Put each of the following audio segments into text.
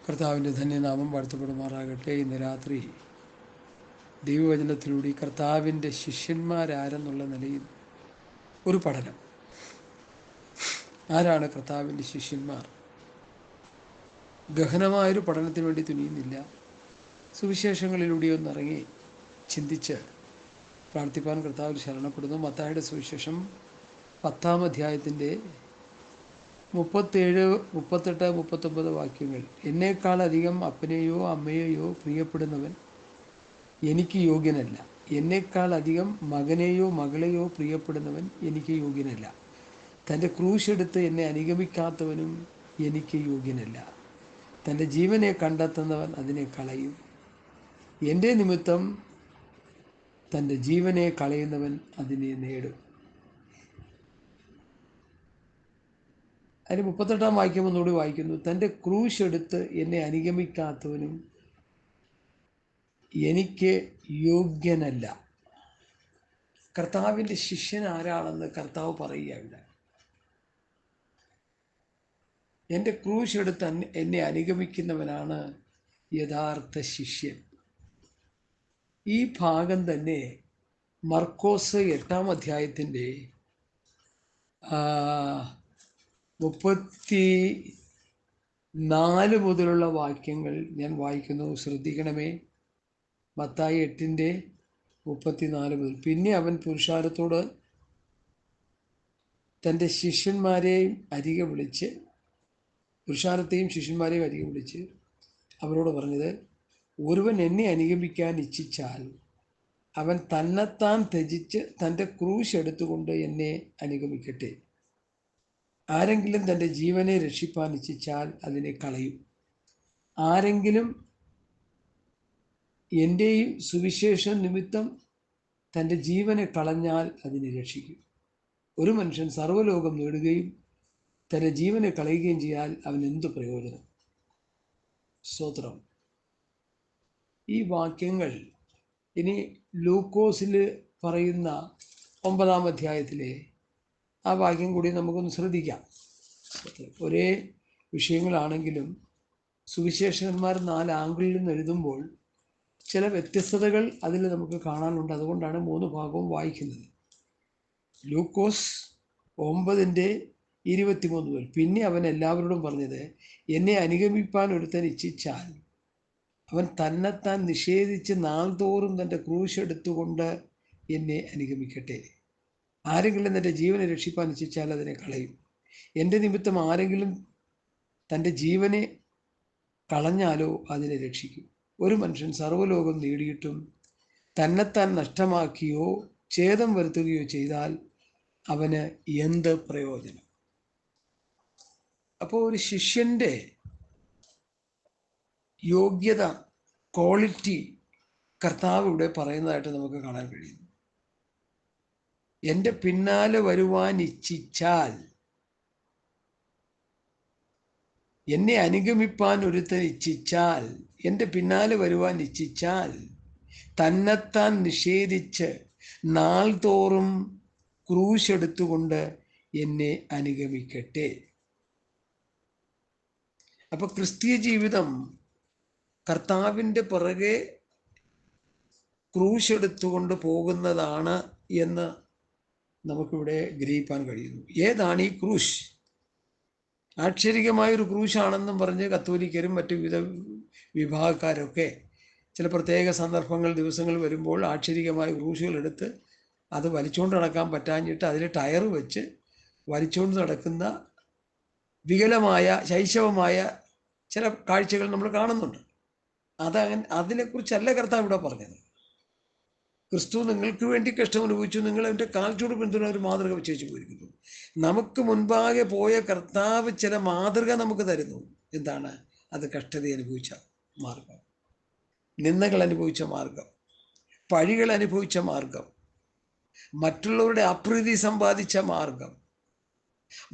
കർത്താവിൻ്റെ ധന്യനാമം വാഴ്ത്തപ്പെടുമാറാകട്ടെ. ഇന്ന് രാത്രി ദൈവവചനത്തിലൂടെ കർത്താവിൻ്റെ ശിഷ്യന്മാരാരെന്നുള്ള നിലയിൽ ഒരു പഠനം. ആരാണ് കർത്താവിൻ്റെ ശിഷ്യന്മാർ? ഗഹനമായൊരു പഠനത്തിന് വേണ്ടി തുനിയുന്നില്ല. സുവിശേഷങ്ങളിലൂടെ ഒന്നിറങ്ങി ചിന്തിച്ച് പ്രാർത്ഥിപ്പാൻ കർത്താവിൽ ശരണപ്പെടുന്നു. മത്തായിയുടെ സുവിശേഷം 10-ാം അധ്യായത്തിൻ്റെ 37, 38, 39 വാക്യങ്ങൾ. എന്നേക്കാളധികം അപ്പനെയോ അമ്മയെയോ പ്രിയപ്പെടുന്നവൻ എനിക്ക് യോഗ്യനല്ല. എന്നേക്കാളധികം മകനെയോ മകളെയോ പ്രിയപ്പെടുന്നവൻ എനിക്ക് യോഗ്യനല്ല. തൻ്റെ ക്രൂശെടുത്ത് എന്നെ അനുഗമിക്കാത്തവനും എനിക്ക് യോഗ്യനല്ല. തൻ്റെ ജീവനെ കണ്ടെത്തുന്നവൻ അതിനെ കളയും. എൻ്റെ നിമിത്തം തൻ്റെ ജീവനെ കളയുന്നവൻ അതിനെ നേടും. അതിന് 38-ാം വാക്യം ഒന്നുകൂടി വായിക്കുന്നു. തൻ്റെ ക്രൂശെടുത്ത് എന്നെ അനുഗമിക്കാത്തവനും എനിക്ക് യോഗ്യനല്ല. കർത്താവിൻ്റെ ശിഷ്യൻ ആരാണെന്ന് കർത്താവ് പറയുക ഇവിടെ. എൻ്റെ ക്രൂശെടുത്ത് എന്നെ അനുഗമിക്കുന്നവനാണ് യഥാർത്ഥ ശിഷ്യൻ. ഈ ഭാഗം തന്നെ മർക്കോസ് 8-ാം അധ്യായത്തിൻ്റെ 34 മുതലുള്ള വാക്യങ്ങൾ ഞാൻ വായിക്കുന്നു, ശ്രദ്ധിക്കണമേ. മത്തായി 8-34 മുതൽ. പിന്നെ അവൻ പുരുഷാരത്തോട് തൻ്റെ ശിഷ്യന്മാരെയും അരികെ വിളിച്ച് അവരോട് പറഞ്ഞത്, ഒരുവൻ എന്നെ അനുഗമിക്കാൻ ഇച്ഛിച്ചാൽ അവൻ തന്നെത്താൻ ത്യജിച്ച് തൻ്റെ ക്രൂശ് എടുത്തുകൊണ്ട് എന്നെ അനുഗമിക്കട്ടെ. ആരെങ്കിലും തൻ്റെ ജീവനെ രക്ഷിപ്പാൻ ഇച്ഛിച്ചാൽ അതിനെ കളയും. ആരെങ്കിലും എൻ്റെയും സുവിശേഷം നിമിത്തം തൻ്റെ ജീവനെ കളഞ്ഞാൽ അതിനെ രക്ഷിക്കും. ഒരു മനുഷ്യൻ സർവ്വലോകം നേടുകയും തൻ്റെ ജീവനെ കളയുകയും ചെയ്യാൽ അവൻ എന്ത് പ്രയോജനം? സ്തോത്രം. ഈ വാക്യങ്ങൾ ഇനി ലൂക്കോസിൽ പറയുന്ന 9-ാം അധ്യായത്തിലെ ആ വാക്യം കൂടി നമുക്കൊന്ന് ശ്രദ്ധിക്കാം. ഒരേ വിഷയങ്ങളാണെങ്കിലും സുവിശേഷകന്മാർ 4 ആംഗിളിൽ നിന്ന് എഴുതുമ്പോൾ ചില വ്യത്യസ്തതകൾ അതിൽ നമുക്ക് കാണാനുണ്ട്. അതുകൊണ്ടാണ് 3 ഭാഗവും വായിക്കുന്നത്. ലൂക്കോസ് 9-23 മുതൽ. പിന്നെ അവൻ എല്ലാവരോടും പറഞ്ഞത്, എന്നെ അനുഗമിപ്പാൻ ഒരുത്തൻ ഇച്ഛിച്ചാൽ അവൻ തന്നെത്താൻ നിഷേധിച്ച് നാൾതോറും തൻ്റെ ക്രൂശ് എടുത്തുകൊണ്ട് എന്നെ അനുഗമിക്കട്ടെ. ആരെങ്കിലും തൻ്റെ ജീവനെ രക്ഷിപ്പാൻ ഇച്ഛിച്ചാൽ അതിനെ കളയും. എൻ്റെ നിമിത്തം ആരെങ്കിലും തൻ്റെ ജീവനെ കളഞ്ഞാലോ അതിനെ രക്ഷിക്കും. ഒരു മനുഷ്യൻ സർവ്വലോകം നേടിയിട്ടും തന്നെത്താൻ നഷ്ടമാക്കിയോ ഛേദം വരുത്തുകയോ ചെയ്താൽ അവന് എന്ത് പ്രയോജനം? അപ്പോൾ ഒരു ശിഷ്യൻ്റെ യോഗ്യത, ക്വാളിറ്റി കർത്താവ് ഇവിടെ പറയുന്നതായിട്ട് നമുക്ക് കാണാൻ കഴിയുന്നു. എൻ്റെ പിന്നാലെ വരുവാൻ ഇച്ഛിച്ചാൽ, എന്നെ അനുഗമിപ്പാൻ ഒരുത്തൻ ഇച്ഛിച്ചാൽ, എൻ്റെ പിന്നാലെ വരുവാൻ ഇച്ഛിച്ചാൽ തന്നെത്താൻ നിഷേധിച്ച് നാൾതോറും ക്രൂശ് എടുത്തുകൊണ്ട് എന്നെ അനുഗമിക്കട്ടെ. അപ്പൊ ക്രിസ്തീയ ജീവിതം കർത്താവിൻ്റെ പുറകെ ക്രൂശ് എടുത്തുകൊണ്ട് പോകുന്നതാണ് എന്ന് നമുക്കിവിടെ ഗ്രഹിപ്പാൻ കഴിയുന്നു. ഏതാണ് ഈ ക്രൂശ്? ആക്ഷരികമായൊരു ക്രൂശാണെന്നും പറഞ്ഞ് കത്തോലിക്കരും മറ്റു വിവിധ വിഭാഗക്കാരൊക്കെ ചില പ്രത്യേക സന്ദർഭങ്ങൾ, ദിവസങ്ങൾ വരുമ്പോൾ ആക്ഷരികമായ ക്രൂശുകൾ എടുത്ത് അത് വലിച്ചുകൊണ്ട് നടക്കാൻ പറ്റാഞ്ഞിട്ട് അതിൽ ടയർ വെച്ച് വലിച്ചുകൊണ്ട് നടക്കുന്ന വികലമായ ശൈശവമായ ചില കാഴ്ചകൾ നമ്മൾ കാണുന്നുണ്ട്. അതിനെക്കുറിച്ചല്ല കർത്താവ് ഇവിടെ പറഞ്ഞത്. ക്രിസ്തു നിങ്ങൾക്ക് വേണ്ടി കഷ്ടം അനുഭവിച്ചു, നിങ്ങൾ എൻ്റെ കാൽച്ചൂട് പിന്തുടരുന്ന ഒരു മാതൃക വെച്ചു പോയിരിക്കുന്നു. നമുക്ക് മുൻപാകെ പോയ കർത്താവ് ചില മാതൃക നമുക്ക് തരുന്നു. എന്താണ് അത്? കഷ്ടത അനുഭവിച്ച മാർഗം, നിന്ദകൾ അനുഭവിച്ച മാർഗം, പഴികൾ അനുഭവിച്ച മാർഗം, മറ്റുള്ളവരുടെ അപ്രീതി സമ്പാദിച്ച മാർഗം,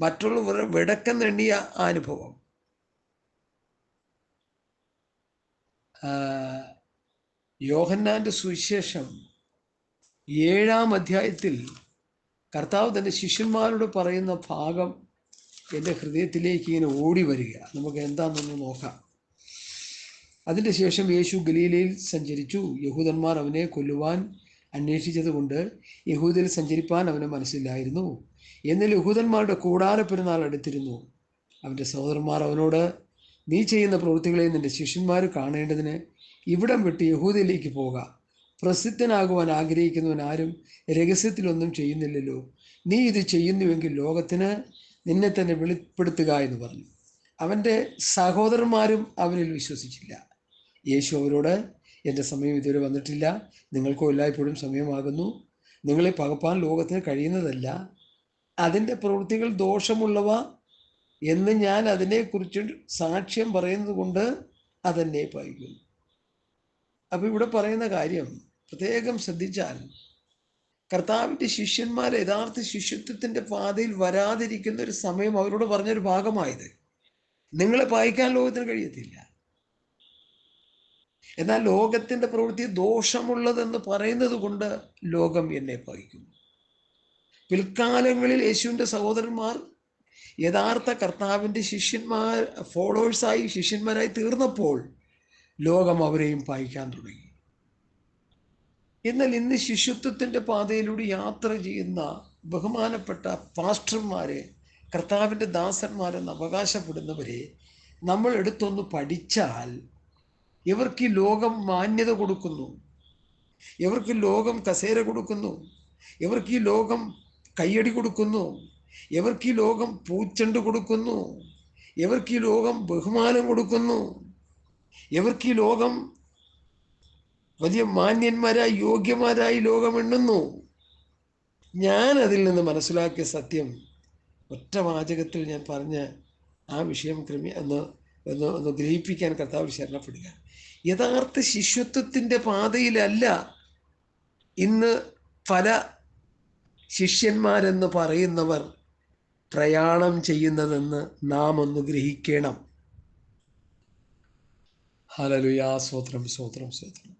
മറ്റുള്ളവർ വിടക്കം നെണ്ണിയ അനുഭവം. യോഹന്നാന്റെ സുവിശേഷം 7-ാം അധ്യായത്തിൽ കർത്താവ് തൻ്റെ ശിഷ്യന്മാരോട് പറയുന്ന ഭാഗം എൻ്റെ ഹൃദയത്തിലേക്ക് ഇങ്ങനെ ഓടി വരിക. നമുക്ക് എന്താണെന്നൊന്ന് നോക്കാം. അതിൻ്റെ ശേഷം യേശു ഗലീലയിൽ സഞ്ചരിച്ചു. യഹൂദന്മാർ അവനെ കൊല്ലുവാൻ അന്വേഷിച്ചതുകൊണ്ട് യഹൂദയിൽ സഞ്ചരിപ്പാൻ അവന് മനസ്സില്ലായിരുന്നു. എന്നാൽ യഹൂദന്മാരുടെ കൂടാര പെരുന്നാൾ അടുത്തിരുന്നു. അവൻ്റെ സഹോദരന്മാർ അവനോട്, നീ ചെയ്യുന്ന പ്രവൃത്തികളെ നിന്റെ ശിഷ്യന്മാർ കാണേണ്ടതിന് ഇവിടം വിട്ട് യഹൂദയിലേക്ക് പോക. പ്രസിദ്ധനാകുവാൻ ആഗ്രഹിക്കുന്നവൻ ആരും രഹസ്യത്തിലൊന്നും ചെയ്യുന്നില്ലല്ലോ. നീ ഇത് ചെയ്യുന്നുവെങ്കിൽ ലോകത്തിന് നിന്നെ തന്നെ വെളിപ്പെടുത്തുക എന്ന് പറഞ്ഞു. അവൻ്റെ സഹോദരന്മാരും അവനിൽ വിശ്വസിച്ചില്ല. യേശു അവരോട്, എൻ്റെ സമയം ഇതുവരെ വന്നിട്ടില്ല, നിങ്ങൾക്കോ എല്ലായ്പ്പോഴും സമയമാകുന്നു. നിങ്ങളെ പകപ്പാൻ ലോകത്തിന് കഴിയുന്നതല്ല. അതിൻ്റെ പ്രവൃത്തികൾ ദോഷമുള്ളവ എന്ന് ഞാൻ അതിനെക്കുറിച്ച് സാക്ഷ്യം പറയുന്നത് കൊണ്ട് അതെന്നെ പകയ്ക്കുന്നു. അപ്പോൾ ഇവിടെ പറയുന്ന കാര്യം പ്രത്യേകം ശ്രദ്ധിച്ചാൽ, കർത്താവിൻ്റെ ശിഷ്യന്മാർ യഥാർത്ഥ ശിഷ്യത്വത്തിൻ്റെ പാതയിൽ വരാതിരിക്കുന്ന ഒരു സമയം അവരോട് പറഞ്ഞൊരു ഭാഗമായത്. നിങ്ങളെ പായിക്കാൻ ലോകത്തിന് കഴിയത്തില്ല, എന്നാൽ ലോകത്തിൻ്റെ പ്രവൃത്തി ദോഷമുള്ളതെന്ന് പറയുന്നത് കൊണ്ട് ലോകം എന്നെ പായിക്കുന്നു. പിൽക്കാലങ്ങളിൽ യേശുവിൻ്റെ സഹോദരന്മാർ യഥാർത്ഥ കർത്താവിൻ്റെ ശിഷ്യന്മാരായി തീർന്നപ്പോൾ ലോകം അവരെയും പായിക്കാൻ തുടങ്ങി. എന്നാൽ ഇന്ന് ശിഷ്യത്വത്തിൻ്റെ പാതയിലൂടെ യാത്ര ചെയ്യുന്ന ബഹുമാനപ്പെട്ട പാസ്റ്റർമാരെ, കർത്താവിൻ്റെ ദാസന്മാരെന്ന് അവകാശപ്പെടുന്നവരെ നമ്മൾ എടുത്തൊന്ന് പഠിച്ചാൽ, ഇവർക്ക് ഈ ലോകം മാന്യത കൊടുക്കുന്നു, ഇവർക്ക് ലോകം കസേര കൊടുക്കുന്നു, ഇവർക്ക് ഈ ലോകം കയ്യടി കൊടുക്കുന്നു, ഇവർക്ക് ഈ ലോകം പൂച്ചെണ്ട് കൊടുക്കുന്നു, ഇവർക്ക് ഈ ലോകം ബഹുമാനം കൊടുക്കുന്നു, ഇവർക്ക് ഈ ലോകം വലിയ മാന്യന്മാരായി യോഗ്യമാരായി ലോകം എണ്ണുന്നു. ഞാൻ അതിൽ നിന്ന് മനസ്സിലാക്കിയ സത്യം ഒറ്റ വാചകത്തിൽ ഞാൻ പറഞ്ഞ ആ വിഷയം ഒന്ന് ഗ്രഹിപ്പിക്കാൻ കർത്താവ് ശരണപ്പെടുക. യഥാർത്ഥ ശിഷ്യത്വത്തിൻ്റെ പാതയിലല്ല ഇന്ന് പല ശിഷ്യന്മാരെന്ന് പറയുന്നവർ പ്രയാണം ചെയ്യുന്നതെന്ന് നാം ഒന്ന് ഗ്രഹിക്കണം. ഹല്ലേലൂയ, സ്തോത്രം സ്തോത്രം സ്തോത്രം.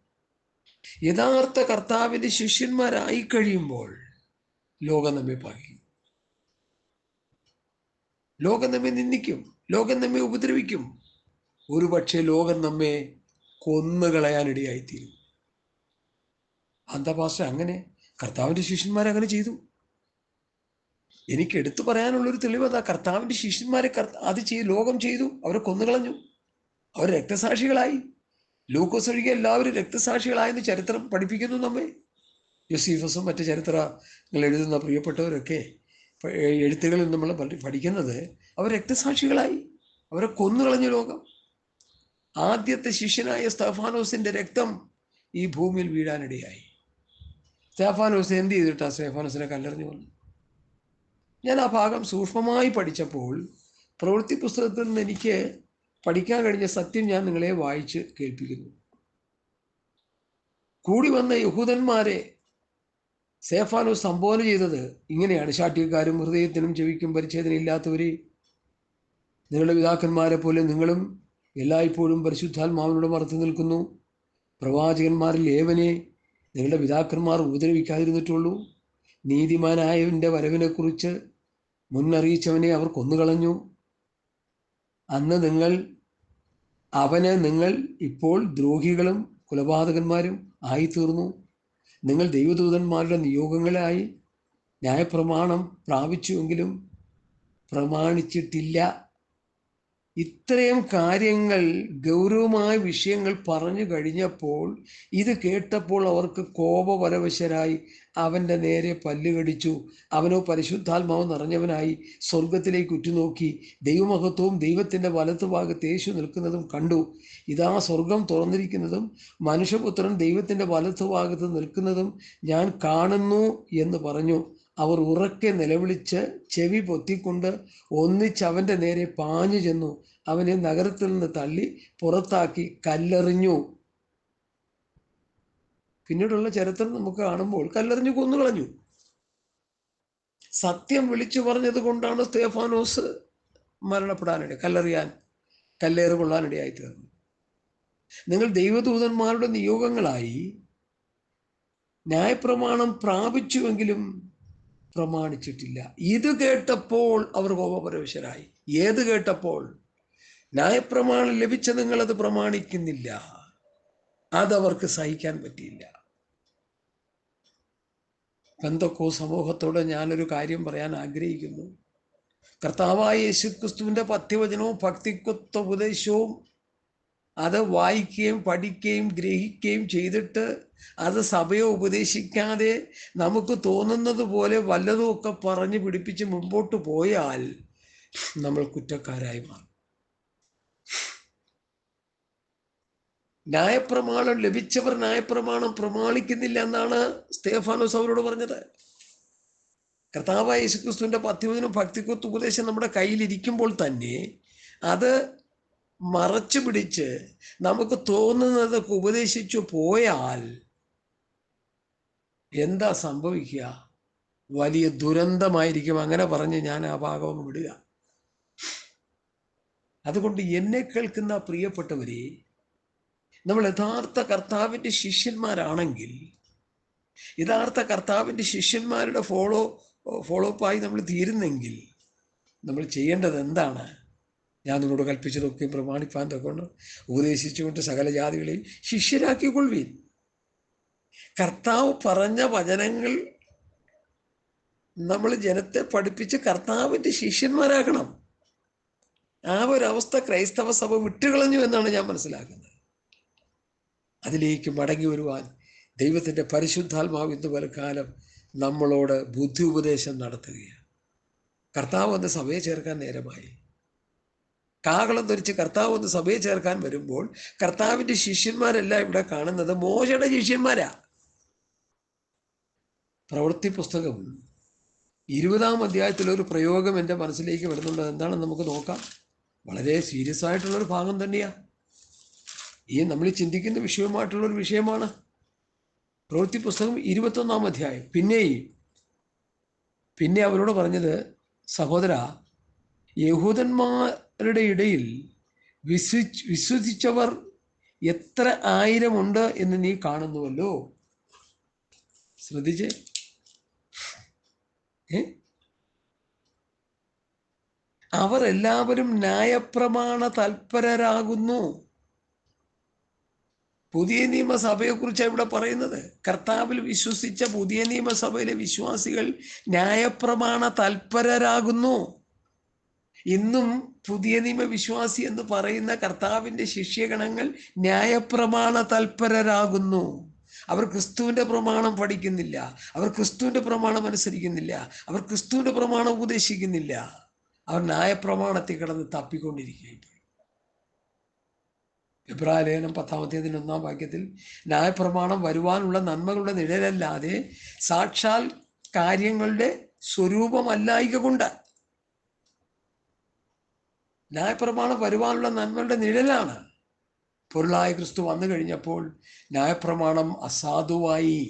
യഥാർത്ഥ കർത്താവിൻ്റെ ശിഷ്യന്മാരായി കഴിയുമ്പോൾ ലോകം നമ്മെ പകയും, ലോകം നമ്മെ നിന്ദിക്കും, ലോകം നമ്മെ ഉപദ്രവിക്കും. ഒരുപക്ഷെ ലോകം നമ്മെ കൊന്നുകളയാനിടയായിത്തീരും. അന്തപാസ്റ്റർ, അങ്ങനെ കർത്താവിൻ്റെ ശിഷ്യന്മാരങ്ങനെ ചെയ്തു? എനിക്ക് എടുത്തു പറയാനുള്ളൊരു തെളിവ് അതാ. കർത്താവിൻ്റെ ശിഷ്യന്മാരെ ലോകം ചെയ്തു, അവരെ കൊന്നുകളഞ്ഞു, അവർ രക്തസാക്ഷികളായി. ലൂക്കോസ് ഒഴികെ എല്ലാവരും രക്തസാക്ഷികളായെന്ന് ചരിത്രം പഠിപ്പിക്കുന്നു നമ്മെ. യോസീഫസും മറ്റ് ചരിത്രങ്ങൾ എഴുതുന്ന പ്രിയപ്പെട്ടവരൊക്കെ എഴുത്തുകളിൽ നമ്മൾ പഠിക്കുന്നത് അവർ രക്തസാക്ഷികളായി, അവരെ കൊന്നുകളഞ്ഞു ലോകം. ആദ്യത്തെ ശിഷ്യനായ സ്തെഫാനോസിന്റെ രക്തം ഈ ഭൂമിയിൽ വീഴാനിടയായി. സ്തെഫാനോസ് എന്ത് ചെയ്തിട്ടാ സ്തെഫാനോസിനെ കല്ലെറിഞ്ഞു വന്നു? ഞാൻ ആ ഭാഗം സൂക്ഷ്മമായി പഠിച്ചപ്പോൾ പ്രവൃത്തി പുസ്തകത്തിൽ നിന്ന് എനിക്ക് പഠിക്കാൻ കഴിഞ്ഞ സത്യം ഞാൻ നിങ്ങളെ വായിച്ച് കേൾപ്പിക്കുന്നു. കൂടി വന്ന യഹൂദന്മാരെ സ്തെഫാനോസ് സംബോധന ചെയ്തത് ഇങ്ങനെയാണ്: ശാഠ്യക്കാരും ഹൃദയത്തിനും ചെവിക്കും പരിച്ഛേദനയില്ലാത്തവരെ, നിങ്ങളുടെ പിതാക്കന്മാരെ പോലെ നിങ്ങളും എല്ലായ്പ്പോഴും പരിശുദ്ധാത്മാവിനോട് മറച്ചു നിൽക്കുന്നു. പ്രവാചകന്മാരിൽ ഏവനെ നിങ്ങളുടെ പിതാക്കന്മാർ ഉപദ്രവിക്കാതിരുന്നിട്ടുള്ളൂ. നീതിമാനായവൻ്റെ വരവിനെക്കുറിച്ച് മുന്നറിയിച്ചവനെ അവർ കൊന്നുകളഞ്ഞു. അന്ന് നിങ്ങൾ ഇപ്പോൾ ദ്രോഹികളും കൊലപാതകന്മാരും ആയിത്തീർന്നു. നിങ്ങൾ ദൈവദൂതന്മാരുടെ നിയോഗങ്ങളായി ന്യായപ്രമാണം പ്രാപിച്ചുവെങ്കിലും പ്രമാണിച്ചിട്ടില്ല. ഇത്രയും കാര്യങ്ങൾ, ഗൗരവമായ വിഷയങ്ങൾ പറഞ്ഞു കഴിഞ്ഞപ്പോൾ ഇത് കേട്ടപ്പോൾ അവർക്ക് കോപപരവശരായി അവൻ്റെ നേരെ പല്ലുകടിച്ചു. അവനോ പരിശുദ്ധാത്മാവ് നിറഞ്ഞവനായി സ്വർഗത്തിലേക്ക് ഉറ്റുനോക്കി ദൈവമഹത്വവും ദൈവത്തിൻ്റെ വലത്തുഭാഗത്ത് യേശു നിൽക്കുന്നതും കണ്ടു. ഇതാ സ്വർഗം തുറന്നിരിക്കുന്നതും മനുഷ്യപുത്രൻ ദൈവത്തിൻ്റെ വലത്തുഭാഗത്ത് നിൽക്കുന്നതും ഞാൻ കാണുന്നു എന്ന് പറഞ്ഞു. അവർ ഉറക്കെ നിലവിളിച്ച് ചെവി പൊത്തിക്കൊണ്ട് ഒന്നിച്ച് അവൻ്റെ നേരെ പാഞ്ഞു ചെന്നു അവനെ നഗരത്തിൽ നിന്ന് തള്ളി പുറത്താക്കി കല്ലെറിഞ്ഞു. പിന്നീടുള്ള ചരിത്രം നമുക്ക് കാണുമ്പോൾ കല്ലെറിഞ്ഞു കൊന്നുകളഞ്ഞു. സത്യം വിളിച്ചു പറഞ്ഞത് കൊണ്ടാണ് സ്തെഫാനോസ് കല്ലേറ് കൊള്ളാനിടയായി തീർന്നു. നിങ്ങൾ ദൈവദൂതന്മാരുടെ നിയോഗങ്ങളായി ന്യായപ്രമാണം പ്രാപിച്ചുവെങ്കിലും പ്രമാണിച്ചിട്ടില്ല. ഇത് കേട്ടപ്പോൾ അവർ കോപപരവശരായി. ഏത് കേട്ടപ്പോൾ? ന്യായപ്രമാണം ലഭിച്ച നിങ്ങളത് പ്രമാണിക്കുന്നില്ല. അതവർക്ക് സഹിക്കാൻ പറ്റിയില്ല. പെന്തക്കോ സമൂഹത്തോട് ഞാനൊരു കാര്യം പറയാൻ ആഗ്രഹിക്കുന്നു. കർത്താവായ യേശുക്രിസ്തുവിന്റെ പത്യവചനവും ഭക്തിക്കൊത്ത ഉപദേശവും അത് വായിക്കുകയും പഠിക്കുകയും ഗ്രഹിക്കുകയും ചെയ്തിട്ട് അത് സഭയെ ഉപദേശിക്കാതെ നമുക്ക് തോന്നുന്നത് പോലെ വല്ലതുമൊക്കെ പറഞ്ഞ് പിടിപ്പിച്ച് മുമ്പോട്ട് പോയാൽ നമ്മൾ കുറ്റക്കാരായി മാറും. ന്യായപ്രമാണം ലഭിച്ചവർ ന്യായപ്രമാണം പ്രമാണിക്കുന്നില്ല എന്നാണ് സ്തേഫാനോസ് അവരോട് പറഞ്ഞത്. കർത്താവായ യേശുക്രിസ്തുവിന്റെ പത്യവചനം ഭക്തിക്കൊത്ത ഉപദേശം നമ്മുടെ കയ്യിലിരിക്കുമ്പോൾ തന്നെ അത് മറച്ചു പിടിച്ച് നമുക്ക് തോന്നുന്നതൊക്കെ ഉപദേശിച്ചു പോയാൽ എന്താ സംഭവിക്കുക? വലിയ ദുരന്തമായിരിക്കും. അങ്ങനെ പറഞ്ഞ് ഞാൻ ആ ഭാഗം വിടുക. അതുകൊണ്ട് എന്നെ കേൾക്കുന്ന പ്രിയപ്പെട്ടവരെ, നമ്മൾ യഥാർത്ഥ കർത്താവിൻ്റെ ശിഷ്യന്മാരാണെങ്കിൽ, യഥാർത്ഥ കർത്താവിൻ്റെ ശിഷ്യന്മാരുടെ ഫോളോ അപ്പായി നമ്മൾ തീരുന്നെങ്കിൽ നമ്മൾ ചെയ്യേണ്ടത് എന്താണ്? ഞാൻ നിങ്ങളോട് കൽപ്പിച്ചതൊക്കെ പ്രമാണിപ്പാൻ തക്കൊണ്ട് ഉപദേശിച്ചുകൊണ്ട് സകല ജാതികളെയും ശിഷ്യരാക്കിക്കൊള്ളുവീൻ. കർത്താവ് പറഞ്ഞ വചനങ്ങൾ നമ്മൾ ജനത്തെ പഠിപ്പിച്ച് കർത്താവിൻ്റെ ശിഷ്യന്മാരാക്കണം. ആ ഒരവസ്ഥ ക്രൈസ്തവ സഭ വിട്ടുകളഞ്ഞു എന്നാണ് ഞാൻ മനസ്സിലാക്കുന്നത്. അതിലേക്ക് മടങ്ങി വരുവാൻ ദൈവത്തിൻ്റെ പരിശുദ്ധാത്മാവ് ഇന്ന് പലകാലം നമ്മളോട് ബുദ്ധി ഉപദേശം നടത്തുകയാണ്. കർത്താവ് വന്ന് സഭയെ ചേർക്കാൻ നേരമായി. കാഹളം ധരിച്ച് കർത്താവ് വന്ന് സഭയെ ചേർക്കാൻ വരുമ്പോൾ കർത്താവിൻ്റെ ശിഷ്യന്മാരെല്ലാം ഇവിടെ കാണുന്നത് മോശയുടെ ശിഷ്യന്മാരാ. പ്രവൃത്തി പുസ്തകം 20-ാം അധ്യായത്തിലൊരു പ്രയോഗം എൻ്റെ മനസ്സിലേക്ക് വരുന്നുണ്ട്. എന്താണെന്ന് നമുക്ക് നോക്കാം. വളരെ സീരിയസ് ആയിട്ടുള്ളൊരു ഭാഗം തന്നെയാണ്. നമ്മൾ ചിന്തിക്കുന്ന വിഷയവുമായിട്ടുള്ളൊരു വിഷയമാണ്. പ്രവൃത്തി പുസ്തകം 21-ാം അധ്യായം. പിന്നെ അവരോട് പറഞ്ഞത്, സഹോദര, യഹൂദന്മാരുടെ ഇടയിൽ വിശ്വസിച്ചവർ എത്ര ആയിരമുണ്ട് എന്ന് നീ കാണുന്നുവല്ലോ. ശ്രദ്ധിച്ചേ. അവർ എല്ലാവരും ന്യായപ്രമാണ തൽപരരാകുന്നു. പുതിയ നിയമസഭയെക്കുറിച്ചാണ് ഇവിടെ പറയുന്നത്. കർത്താവിൽ വിശ്വസിച്ച പുതിയ നിയമസഭയിലെ വിശ്വാസികൾ ന്യായപ്രമാണ തൽപരരാകുന്നു. ഇന്നും പുതിയ നിയമ വിശ്വാസി എന്ന് പറയുന്ന കർത്താവിൻ്റെ ശിഷ്യഗണങ്ങൾ ന്യായപ്രമാണ തൽപരരാകുന്നു. അവർ ക്രിസ്തുവിൻ്റെ പ്രമാണം പഠിക്കുന്നില്ല, അവർ ക്രിസ്തുവിൻ്റെ പ്രമാണം അനുസരിക്കുന്നില്ല, അവർ ക്രിസ്തുവിൻ്റെ പ്രമാണം ഉപദേശിക്കുന്നില്ല. അവർ ന്യായപ്രമാണത്തിൽ കിടന്ന് തപ്പിക്കൊണ്ടിരിക്കുകയും. എബ്രായലേഖനം 10-ാം വാക്യത്തിൽ ന്യായപ്രമാണം വരുവാനുള്ള നന്മകളുടെ നിഴലല്ലാതെ സാക്ഷാൽ കാര്യങ്ങളുടെ സ്വരൂപമല്ലായിക കൊണ്ട്. ന്യായപ്രമാണം വരുവാനുള്ള നന്മകളുടെ നിഴലാണ്. പൊരുളായ ക്രിസ്തു വന്നു കഴിഞ്ഞപ്പോൾ ന്യായപ്രമാണം അസാധുവായി.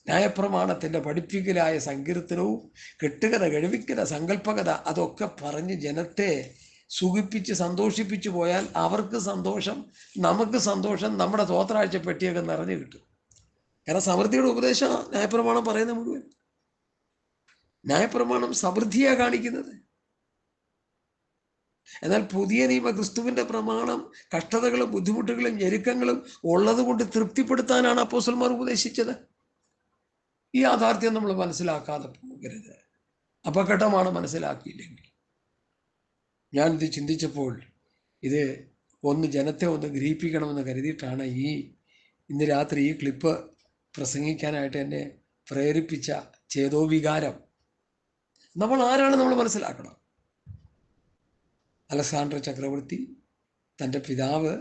ന്യായപ്രമാണത്തിൻ്റെ പഠിപ്പിക്കലായ സങ്കീർത്തനവും കെട്ടുകഥ, കഴിവിക്കഥ, സങ്കല്പകഥ അതൊക്കെ പറഞ്ഞ് ജനത്തെ സുഖിപ്പിച്ച് സന്തോഷിപ്പിച്ചു പോയാൽ അവർക്ക് സന്തോഷം, നമുക്ക് സന്തോഷം, നമ്മുടെ തോത്രാഴ്ച പെട്ടിയൊക്കെ നിറഞ്ഞു കിട്ടും. കാരണം സമൃദ്ധിയുടെ ഉപദേശം ന്യായപ്രമാണം പറയുന്ന മുഴുവൻ. ന്യായപ്രമാണം സമൃദ്ധിയാണ് കാണിക്കുന്നത്. എന്നാൽ പുതിയ നിയമ ക്രിസ്തുവിൻ്റെ പ്രമാണം കഷ്ടതകളും ബുദ്ധിമുട്ടുകളും ഞെരുക്കങ്ങളും ഉള്ളത് കൊണ്ട് തൃപ്തിപ്പെടുത്താനാണ് അപ്പോസ്തലന്മാർ ഉപദേശിച്ചത്. ഈ യാഥാർത്ഥ്യം നമ്മൾ മനസ്സിലാക്കാതെ പോകരുത്. അപകടമാണ് മനസ്സിലാക്കിയില്ലെങ്കിൽ. ഞാനിത് ചിന്തിച്ചപ്പോൾ ഇത് ജനത്തെ ഗ്രഹിപ്പിക്കണമെന്ന് കരുതിയിട്ടാണ് ഇന്ന് രാത്രി ഈ ക്ലിപ്പ് പ്രസംഗിക്കാനായിട്ട് എന്നെ പ്രേരിപ്പിച്ച ചേതോവികാരം. നമ്മൾ ആരാണ് നമ്മൾ മനസ്സിലാക്കണം. അലക്സാണ്ടർ ചക്രവർത്തി തൻ്റെ പിതാവ്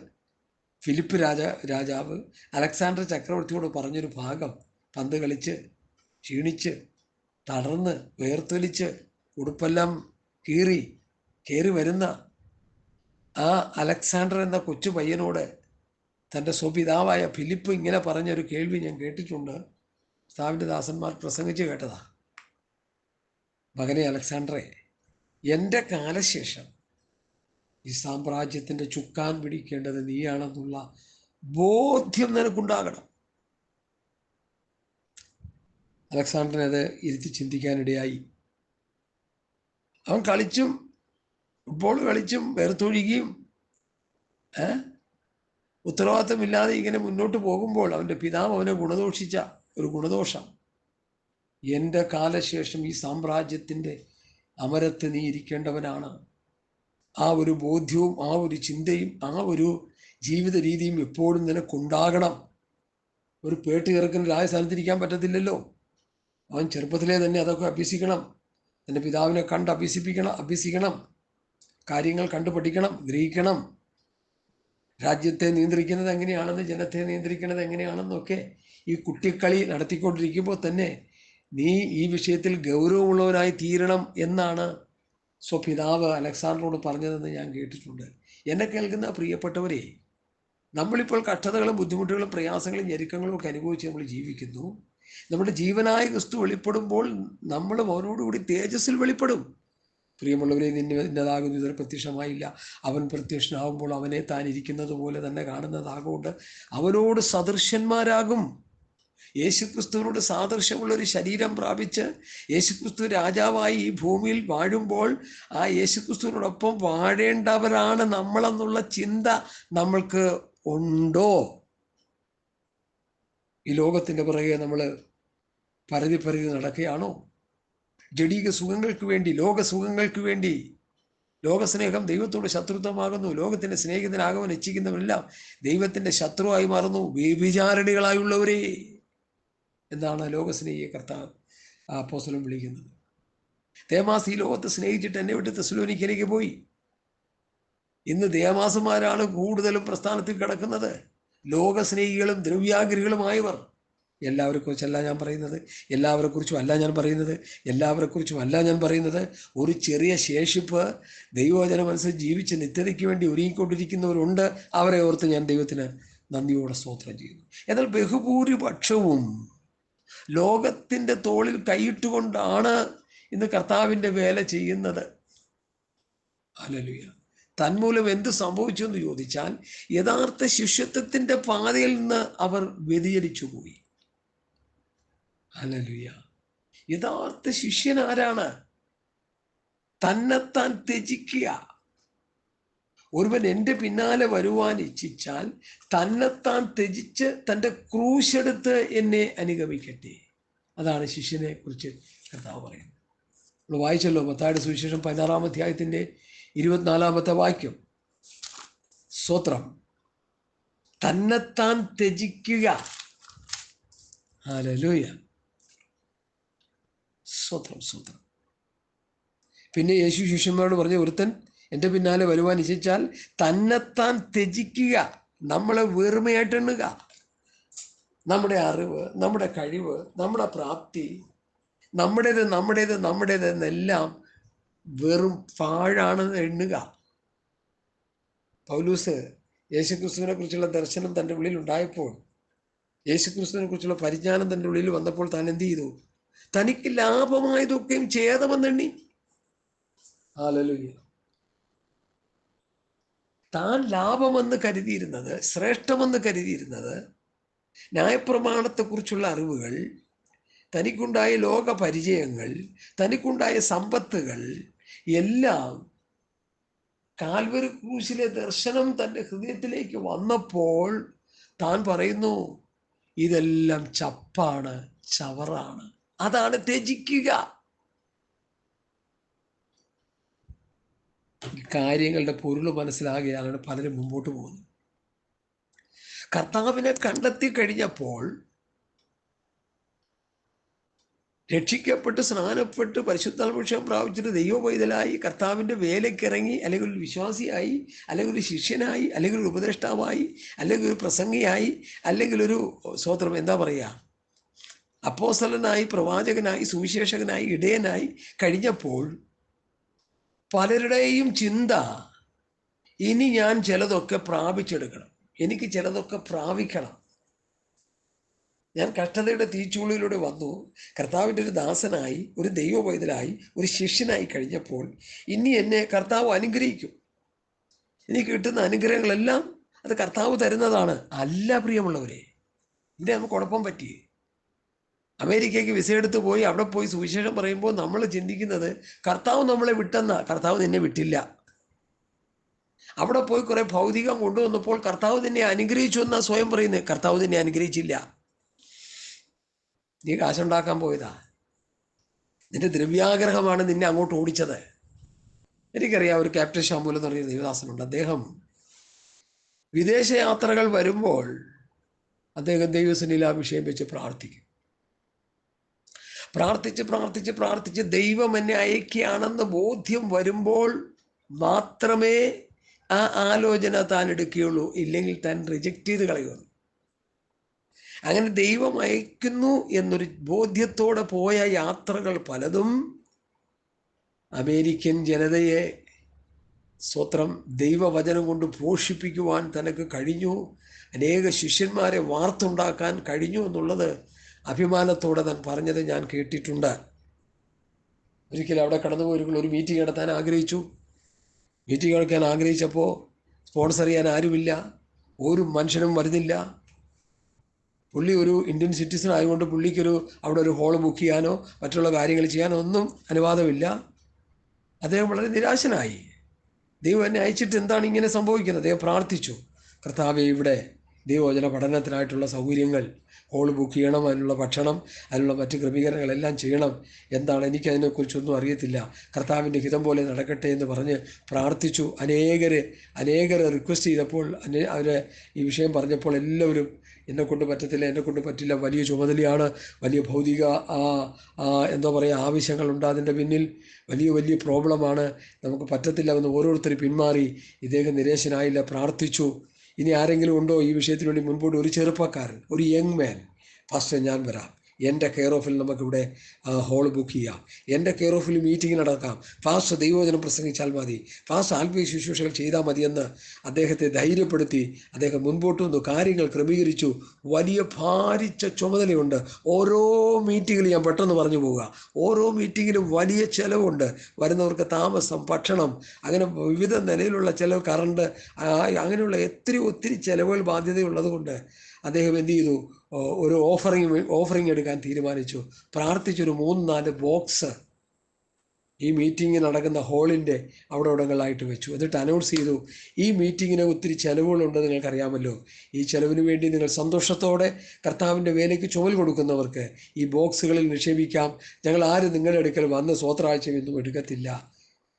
ഫിലിപ്പ് രാജാവ് അലക്സാണ്ടർ ചക്രവർത്തിയോട് പറഞ്ഞൊരു ഭാഗം, പന്ത് കളിച്ച് ക്ഷീണിച്ച് തളർന്ന് വേർത്തൊലിച്ച് ഉടുപ്പെല്ലാം കയറി വരുന്ന ആ അലക്സാണ്ടർ എന്ന കൊച്ചു പയ്യനോട് തൻ്റെ സ്വപിതാവായ ഫിലിപ്പ് ഇങ്ങനെ പറഞ്ഞൊരു കേൾവി ഞാൻ കേട്ടിട്ടുണ്ട്. കർത്താവിൻ്റെ ദാസന്മാർ പ്രസംഗിച്ച് കേട്ടതാ. മകനെ അലക്സാണ്ടറെ, എൻ്റെ കാലശേഷം ഈ സാമ്രാജ്യത്തിൻ്റെ ചുക്കാൻ പിടിക്കേണ്ടത് നീയാണെന്നുള്ള ബോധ്യം നിനക്കുണ്ടാകണം. അലക്സാണ്ടറിനെ അത് ഇരുത്തി ചിന്തിക്കാനിടയായി. അവൻ കളിച്ചും ഫുട്ബോൾ കളിച്ചും വേർത്തൊഴുകിയും ഉത്തരവാദിത്തമില്ലാതെ ഇങ്ങനെ മുന്നോട്ട് പോകുമ്പോൾ അവൻ്റെ പിതാവ് അവനെ ഗുണദോഷിച്ച ഒരു ഗുണദോഷം, എൻ്റെ കാലശേഷം ഈ സാമ്രാജ്യത്തിൻ്റെ അമരത്ത് നീ ഇരിക്കേണ്ടവനാണ്. ആ ഒരു ബോധ്യവും ആ ഒരു ചിന്തയും ആ ഒരു ജീവിത രീതിയും എപ്പോഴും നിനക്കുണ്ടാകണം. ഒരു പേട്ട് ചെറുക്കന് രാജസ്ഥാനത്തിരിക്കാൻ പറ്റത്തില്ലല്ലോ. അവൻ ചെറുപ്പത്തിലേ തന്നെ അതൊക്കെ അഭ്യസിക്കണം. തൻ്റെ പിതാവിനെ കണ്ട് അഭ്യസിക്കണം. കാര്യങ്ങൾ കണ്ടു പഠിക്കണം, ഗ്രഹിക്കണം. രാജ്യത്തെ നിയന്ത്രിക്കുന്നത് എങ്ങനെയാണെന്ന്, ജനത്തെ നിയന്ത്രിക്കുന്നത് എങ്ങനെയാണെന്നൊക്കെ ഈ കുട്ടിക്കളി നടത്തിക്കൊണ്ടിരിക്കുമ്പോൾ തന്നെ നീ ഈ വിഷയത്തിൽ ഗൗരവമുള്ളവനായി തീരണം എന്നാണ് സ്വപിതാവ് അലക്സാണ്ടറോട് പറഞ്ഞതെന്ന് ഞാൻ കേട്ടിട്ടുണ്ട്. എന്നെ കേൾക്കുന്ന പ്രിയപ്പെട്ടവരെ, നമ്മളിപ്പോൾ കഷ്ടതകളും ബുദ്ധിമുട്ടുകളും പ്രയാസങ്ങളും ഞെരുക്കങ്ങളും ഒക്കെ അനുഭവിച്ച് നമ്മൾ ജീവിക്കുന്നു. നമ്മുടെ ജീവനായ ക്രിസ്തു വെളിപ്പെടുമ്പോൾ നമ്മളും അവനോടുകൂടി തേജസ്സിൽ വെളിപ്പെടും. പ്രിയമുള്ളവരെ, ഇന്നതാകുന്നു ഇതുവരെ പ്രത്യക്ഷമായില്ല. അവൻ പ്രത്യക്ഷനാകുമ്പോൾ അവനെ താൻ ഇരിക്കുന്നത് പോലെ തന്നെ കാണുന്നതാകൊണ്ട് അവനോട് സദൃശന്മാരാകും. യേശുക്രിസ്തുവിനോട് സാദൃശ്യമുള്ളൊരു ശരീരം പ്രാപിച്ച് യേശുക്രിസ്തു രാജാവായി ഈ ഭൂമിയിൽ വാഴുമ്പോൾ ആ യേശുക്രിസ്തുവിനോടൊപ്പം വാഴേണ്ടവരാണ് നമ്മളെന്നുള്ള ചിന്ത നമ്മൾക്ക് ഉണ്ടോ? ഈ ലോകത്തിൻ്റെ പിറകെ നമ്മൾ പരതി നടക്കുകയാണോ? ജഡീക സുഖങ്ങൾക്ക് വേണ്ടി, ലോകസുഖങ്ങൾക്ക് വേണ്ടി. ലോകസ്നേഹം ദൈവത്തോട് ശത്രുത്വമാകുന്നു. ലോകത്തിൻ്റെ സ്നേഹിതനാകുവാൻ ഇച്ഛിക്കുന്നവരെല്ലാം ദൈവത്തിൻ്റെ ശത്രുവായി മാറുന്നു. വ്യഭിചാരിണികളായുള്ളവരെ എന്നാണ് ലോകസ്നേഹിയെ കർത്താവ് അപ്പോസ്തലൻ വിളിക്കുന്നത്. ദേമാസ് ഈ ലോകത്തെ സ്നേഹിച്ചിട്ട് എന്നെ വിട്ട് തെസ്സലോനിക്കയിലേക്ക് പോയി. ഇന്ന് ദേമാസുമാരാണ് കൂടുതലും പ്രസ്ഥാനത്തിൽ കിടക്കുന്നത്. ലോകസ്നേഹികളും ദ്രവ്യാഗ്രഹികളുമായവർ. എല്ലാവരെക്കുറിച്ചല്ല ഞാൻ പറയുന്നത്. ഒരു ചെറിയ ശേഷിപ്പ് ദൈവവചന മനസ്സിൽ ജീവിച്ച് നിത്യതയ്ക്ക് വേണ്ടി ഒരുങ്ങിക്കൊണ്ടിരിക്കുന്നവരുണ്ട്. അവരെ ഓർത്ത് ഞാൻ ദൈവത്തിന് നന്ദിയോടെ സ്തോത്രം ചെയ്യുന്നു. എന്നാൽ ബഹുഭൂരിപക്ഷവും ലോകത്തിൻ്റെ തോളിൽ കൈയിട്ടുകൊണ്ടാണ് ഇന്ന് കർത്താവിൻ്റെ വേല ചെയ്യുന്നത്. ഹല്ലേലൂയ. തന്മൂലം എന്ത് സംഭവിച്ചു എന്ന് ചോദിച്ചാൽ, യഥാർത്ഥ ശിഷ്യത്വത്തിൻ്റെ പാതയിൽ നിന്ന് അവർ വ്യതിചലിച്ചു പോയി. ഹല്ലേലൂയ. യഥാർത്ഥ ശിഷ്യൻ ആരാണ്? തന്നെത്താൻ ത്യജിക്കുക. ഒരുവൻ എൻ്റെ പിന്നാലെ വരുവാൻ ഇച്ഛിച്ചാൽ തന്നെത്താൻ ത്യജിച്ച് തൻ്റെ ക്രൂശെടുത്ത് എന്നെ അനുഗമിക്കട്ടെ. അതാണ് ശിഷ്യനെ കുറിച്ച് കർത്താവ് പറയുന്നത്. നമ്മൾ വായിച്ചല്ലോ മത്തായിയുടെ സുവിശേഷം 16-ാം അധ്യായത്തിൻ്റെ 24-ാമത്തെ വാക്യം. സ്തോത്രം. തന്നെത്താൻ ത്യജിക്കുക. ഹല്ലേലൂയ. സ്തോത്രം. പിന്നെ യേശു ശിഷ്യന്മാരോട് പറഞ്ഞു, ഒരുത്തൻ എൻ്റെ പിന്നാലെ വരുവാൻ ഇച്ഛിച്ചാൽ തന്നെത്താൻ ത്യജിക്കുക. നമ്മളെ വെറുമയായിട്ട് എണ്ണുക. നമ്മുടെ അറിവ്, നമ്മുടെ കഴിവ്, നമ്മുടെ പ്രാപ്തി, നമ്മുടേതെന്നെല്ലാം വെറും പാഴാണെന്ന് എണ്ണുക. പൗലൂസ് യേശുക്രിസ്തുവിനെ കുറിച്ചുള്ള ദർശനം തൻ്റെ ഉള്ളിൽ ഉണ്ടായപ്പോൾ, യേശുക്രിസ്തുവിനെ കുറിച്ചുള്ള പരിജ്ഞാനം തൻ്റെ ഉള്ളിൽ വന്നപ്പോൾ താൻ എന്ത് ചെയ്തു? തനിക്ക് ലാഭമായതൊക്കെയും ഛേദമെന്നെണ്ണി. ഹല്ലേലൂയ. താൻ ലാഭമെന്ന് കരുതിയിരുന്നത്, ശ്രേഷ്ഠമെന്ന് കരുതിയിരുന്നത് ന്യായപ്രമാണത്തെക്കുറിച്ചുള്ള അറിവുകൾ, തനിക്കുണ്ടായ ലോക പരിചയങ്ങൾ, തനിക്കുണ്ടായ സമ്പത്തുകൾ എല്ലാം കാൽവരി ക്രൂശിലെ ദർശനം തൻ്റെ ഹൃദയത്തിലേക്ക് വന്നപ്പോൾ താൻ പറയുന്നു, ഇതെല്ലാം ചപ്പാണ്, ചവറാണ്. അതാണ് ത്യജിക്കുക. കാര്യങ്ങളുടെ പൊരുൾ മനസ്സിലാകിയാണ് പലരും മുമ്പോട്ട് പോകുന്നത്. കർത്താവിനെ കണ്ടെത്തി കഴിഞ്ഞപ്പോൾ, രക്ഷിക്കപ്പെട്ട് സ്നാനപ്പെട്ട് പരിശുദ്ധാത്മാഭിഷേകം പ്രാപിച്ചിട്ട് ദൈവപൈതലായി കർത്താവിൻ്റെ വേലയ്ക്കിറങ്ങി, അല്ലെങ്കിൽ ഒരു വിശ്വാസിയായി, അല്ലെങ്കിൽ ഒരു ശിഷ്യനായി, അല്ലെങ്കിൽ ഒരു ഉപദേഷ്ടാവായി, അല്ലെങ്കിൽ ഒരു പ്രസംഗിയായി, അല്ലെങ്കിൽ ഒരു സ്തോത്രം എന്താ പറയുക, അപ്പോസ്തലനായി, പ്രവാചകനായി, സുവിശേഷകനായി, ഇടയനായി കഴിഞ്ഞപ്പോൾ പലരുടെയും ചിന്ത, ഇനി ഞാൻ ചിലതൊക്കെ പ്രാപിച്ചെടുക്കണം, എനിക്ക് ചിലതൊക്കെ പ്രാപിക്കണം. ഞാൻ കഷ്ടതയുടെ തീച്ചൂളിലൂടെ വന്നു, കർത്താവിൻ്റെ ഒരു ദാസനായി, ഒരു ദൈവപൈതലായി, ഒരു ശിഷ്യനായി കഴിഞ്ഞപ്പോൾ ഇനി എന്നെ കർത്താവ് അനുഗ്രഹിക്കും. എനിക്ക് കിട്ടുന്ന അനുഗ്രഹങ്ങളെല്ലാം അത് കർത്താവ് തരുന്നതാണ്. അല്ല പ്രിയമുള്ളവരെ, ഇവിടെ നമുക്ക് കുഴപ്പം പറ്റി. അമേരിക്കയ്ക്ക് വിസ എടുത്ത് പോയി അവിടെ പോയി സുവിശേഷം പറയുമ്പോൾ നമ്മൾ ചിന്തിക്കുന്നത് കർത്താവ് നമ്മളെ വിട്ടെന്ന. കർത്താവ് നിന്നെ വിട്ടില്ല. അവിടെ പോയി കുറെ ഭൗതികം കൊണ്ടുവന്നപ്പോൾ കർത്താവ് നിന്നെ അനുഗ്രഹിച്ചു എന്നാ സ്വയം പറയുന്നത്. കർത്താവ് നിന്നെ അനുഗ്രഹിച്ചില്ല. നീ കാശുണ്ടാക്കാൻ പോയതാ. നിന്റെ ദ്രവ്യാഗ്രഹമാണ് നിന്നെ അങ്ങോട്ട് ഓടിച്ചത്. എനിക്കറിയാം, ഒരു ക്യാപ്റ്റൻ ഷാമൂൽ എന്ന് പറയുന്ന ദേവദാസനുണ്ട്. അദ്ദേഹം വിദേശ യാത്രകൾ വരുമ്പോൾ അദ്ദേഹം ദൈവസന്നിധിയിൽ ആ വിഷയം വെച്ച് പ്രാർത്ഥിക്കും. പ്രാർത്ഥിച്ച് ദൈവം എന്നെ അയക്കുകയാണെന്ന് ബോധ്യം വരുമ്പോൾ മാത്രമേ ആ ആലോചന താൻ എടുക്കുകയുള്ളൂ. ഇല്ലെങ്കിൽ താൻ റിജക്റ്റ് ചെയ്ത് കളയുള്ളൂ. അങ്ങനെ ദൈവം അയക്കുന്നു എന്നൊരു ബോധ്യത്തോടെ പോയ യാത്രകൾ പലതും അമേരിക്കൻ ജനതയെ സ്വത്രം ദൈവവചനം കൊണ്ട് പോഷിപ്പിക്കുവാൻ തനക്ക് കഴിഞ്ഞു. അനേക ശിഷ്യന്മാരെ വാർത്തുണ്ടാക്കാൻ കഴിഞ്ഞു എന്നുള്ളത് അഭിമാനത്തോടെ താൻ പറഞ്ഞത് ഞാൻ കേട്ടിട്ടുണ്ട്. ഒരിക്കലും അവിടെ കടന്നുപോയി ഒരു മീറ്റിംഗ് നടത്താൻ ആഗ്രഹിച്ചു. മീറ്റിംഗ് നടക്കാൻ ആഗ്രഹിച്ചപ്പോൾ സ്പോൺസർ ചെയ്യാൻ ആരുമില്ല, ഒരു മനുഷ്യനും വരുന്നില്ല. പുള്ളി ഒരു ഇന്ത്യൻ സിറ്റിസൺ ആയതുകൊണ്ട് പുള്ളിക്കൊരു അവിടെ ഒരു ഹോൾ ബുക്ക് ചെയ്യാനോ മറ്റുള്ള കാര്യങ്ങൾ ചെയ്യാനോ ഒന്നും അനുവാദമില്ല. അദ്ദേഹം വളരെ നിരാശനായി. ദൈവം എന്നെ അയച്ചിട്ട് എന്താണ് ഇങ്ങനെ സംഭവിക്കുന്നത്? അദ്ദേഹം പ്രാർത്ഥിച്ചു, കർത്താവേ, ഇവിടെ ദൈവവചന പഠനത്തിനായിട്ടുള്ള സൗകര്യങ്ങൾ, ഹോൾ ബുക്ക് ചെയ്യണം, അതിനുള്ള ഭക്ഷണം, അതിനുള്ള മറ്റ് ക്രമീകരണങ്ങളെല്ലാം ചെയ്യണം. എന്താണ്, എനിക്കതിനെക്കുറിച്ചൊന്നും അറിയത്തില്ല, കർത്താവിൻ്റെ ഹിതം പോലെ നടക്കട്ടെ എന്ന് പറഞ്ഞ് പ്രാർത്ഥിച്ചു. അനേകർ റിക്വസ്റ്റ് ചെയ്തപ്പോൾ, അവർ ഈ വിഷയം പറഞ്ഞപ്പോൾ എല്ലാവരും എന്നെക്കൊണ്ട് പറ്റില്ല, വലിയ ചുമതലയാണ്, വലിയ ഭൗതിക എന്താ പറയുക ആവശ്യങ്ങളുണ്ട് അതിൻ്റെ പിന്നിൽ, വലിയ പ്രോബ്ലമാണ്, നമുക്ക് പറ്റത്തില്ല എന്ന് ഓരോരുത്തർ പിന്മാറി. ഇദ്ദേഹം നിരാശനായില്ല, പ്രാർത്ഥിച്ചു. ഇനി ആരെങ്കിലും ഉണ്ടോ ഈ വിഷയത്തിന് വേണ്ടി മുൻപോട്ട്? ഒരു ചെറുപ്പക്കാരൻ, ഒരു യങ് മാൻ, ഫാസ്റ്റർ ഞാൻ വരാം, എൻ്റെ കെയർ ഓഫിൽ നമുക്കിവിടെ ഹോൾ ബുക്ക് ചെയ്യാം, എൻ്റെ കെയർ ഓഫിൽ മീറ്റിംഗ് നടക്കാം, ഫാസ്റ്റ് ദൈവവചനം പ്രസംഗിച്ചാൽ മതി, ഫാസ്റ്റ് ആത്മീയ ശുശ്രൂഷകൾ ചെയ്താൽ മതിയെന്ന് അദ്ദേഹത്തെ ധൈര്യപ്പെടുത്തി. അദ്ദേഹം മുൻപോട്ട് വന്നു, കാര്യങ്ങൾ ക്രമീകരിച്ചു. വലിയ ഭാരിച്ച ചുമതലയുണ്ട്. ഓരോ മീറ്റിങ്ങിലും, ഞാൻ പെട്ടെന്ന് പറഞ്ഞു പോവുക, ഓരോ മീറ്റിങ്ങിലും വലിയ ചിലവുണ്ട്. വരുന്നവർക്ക് താമസം, ഭക്ഷണം, അങ്ങനെ വിവിധ നിലയിലുള്ള ചിലവ്, കറണ്ട്, അങ്ങനെയുള്ള ഒത്തിരി ചിലവുകൾ ബാധ്യതയുള്ളത് കൊണ്ട് അദ്ദേഹം എന്ത് ചെയ്തു? ഒരു ഓഫറിങ് എടുക്കാൻ തീരുമാനിച്ചു. പ്രാർത്ഥിച്ചൊരു 3-4 ബോക്സ് ഈ മീറ്റിംഗ് നടക്കുന്ന ഹോളിൻ്റെ അവിടെയിടങ്ങളിലായിട്ട് വെച്ചു. എന്നിട്ട് അനൗൺസ് ചെയ്തു, ഈ മീറ്റിങ്ങിന് ഒത്തിരി ചിലവുകളുണ്ട്, നിങ്ങൾക്കറിയാമല്ലോ. ഈ ചിലവിന് വേണ്ടി നിങ്ങൾ സന്തോഷത്തോടെ കർത്താവിൻ്റെ വേലയ്ക്ക് ചുമൽ കൊടുക്കുന്നവർക്ക് ഈ ബോക്സുകളിൽ നിക്ഷേപിക്കാം. ഞങ്ങൾ ആരും നിങ്ങളുടെ അടുക്കൽ വന്ന് സ്വത്രാഴ്ചയൊന്നും എടുക്കത്തില്ല.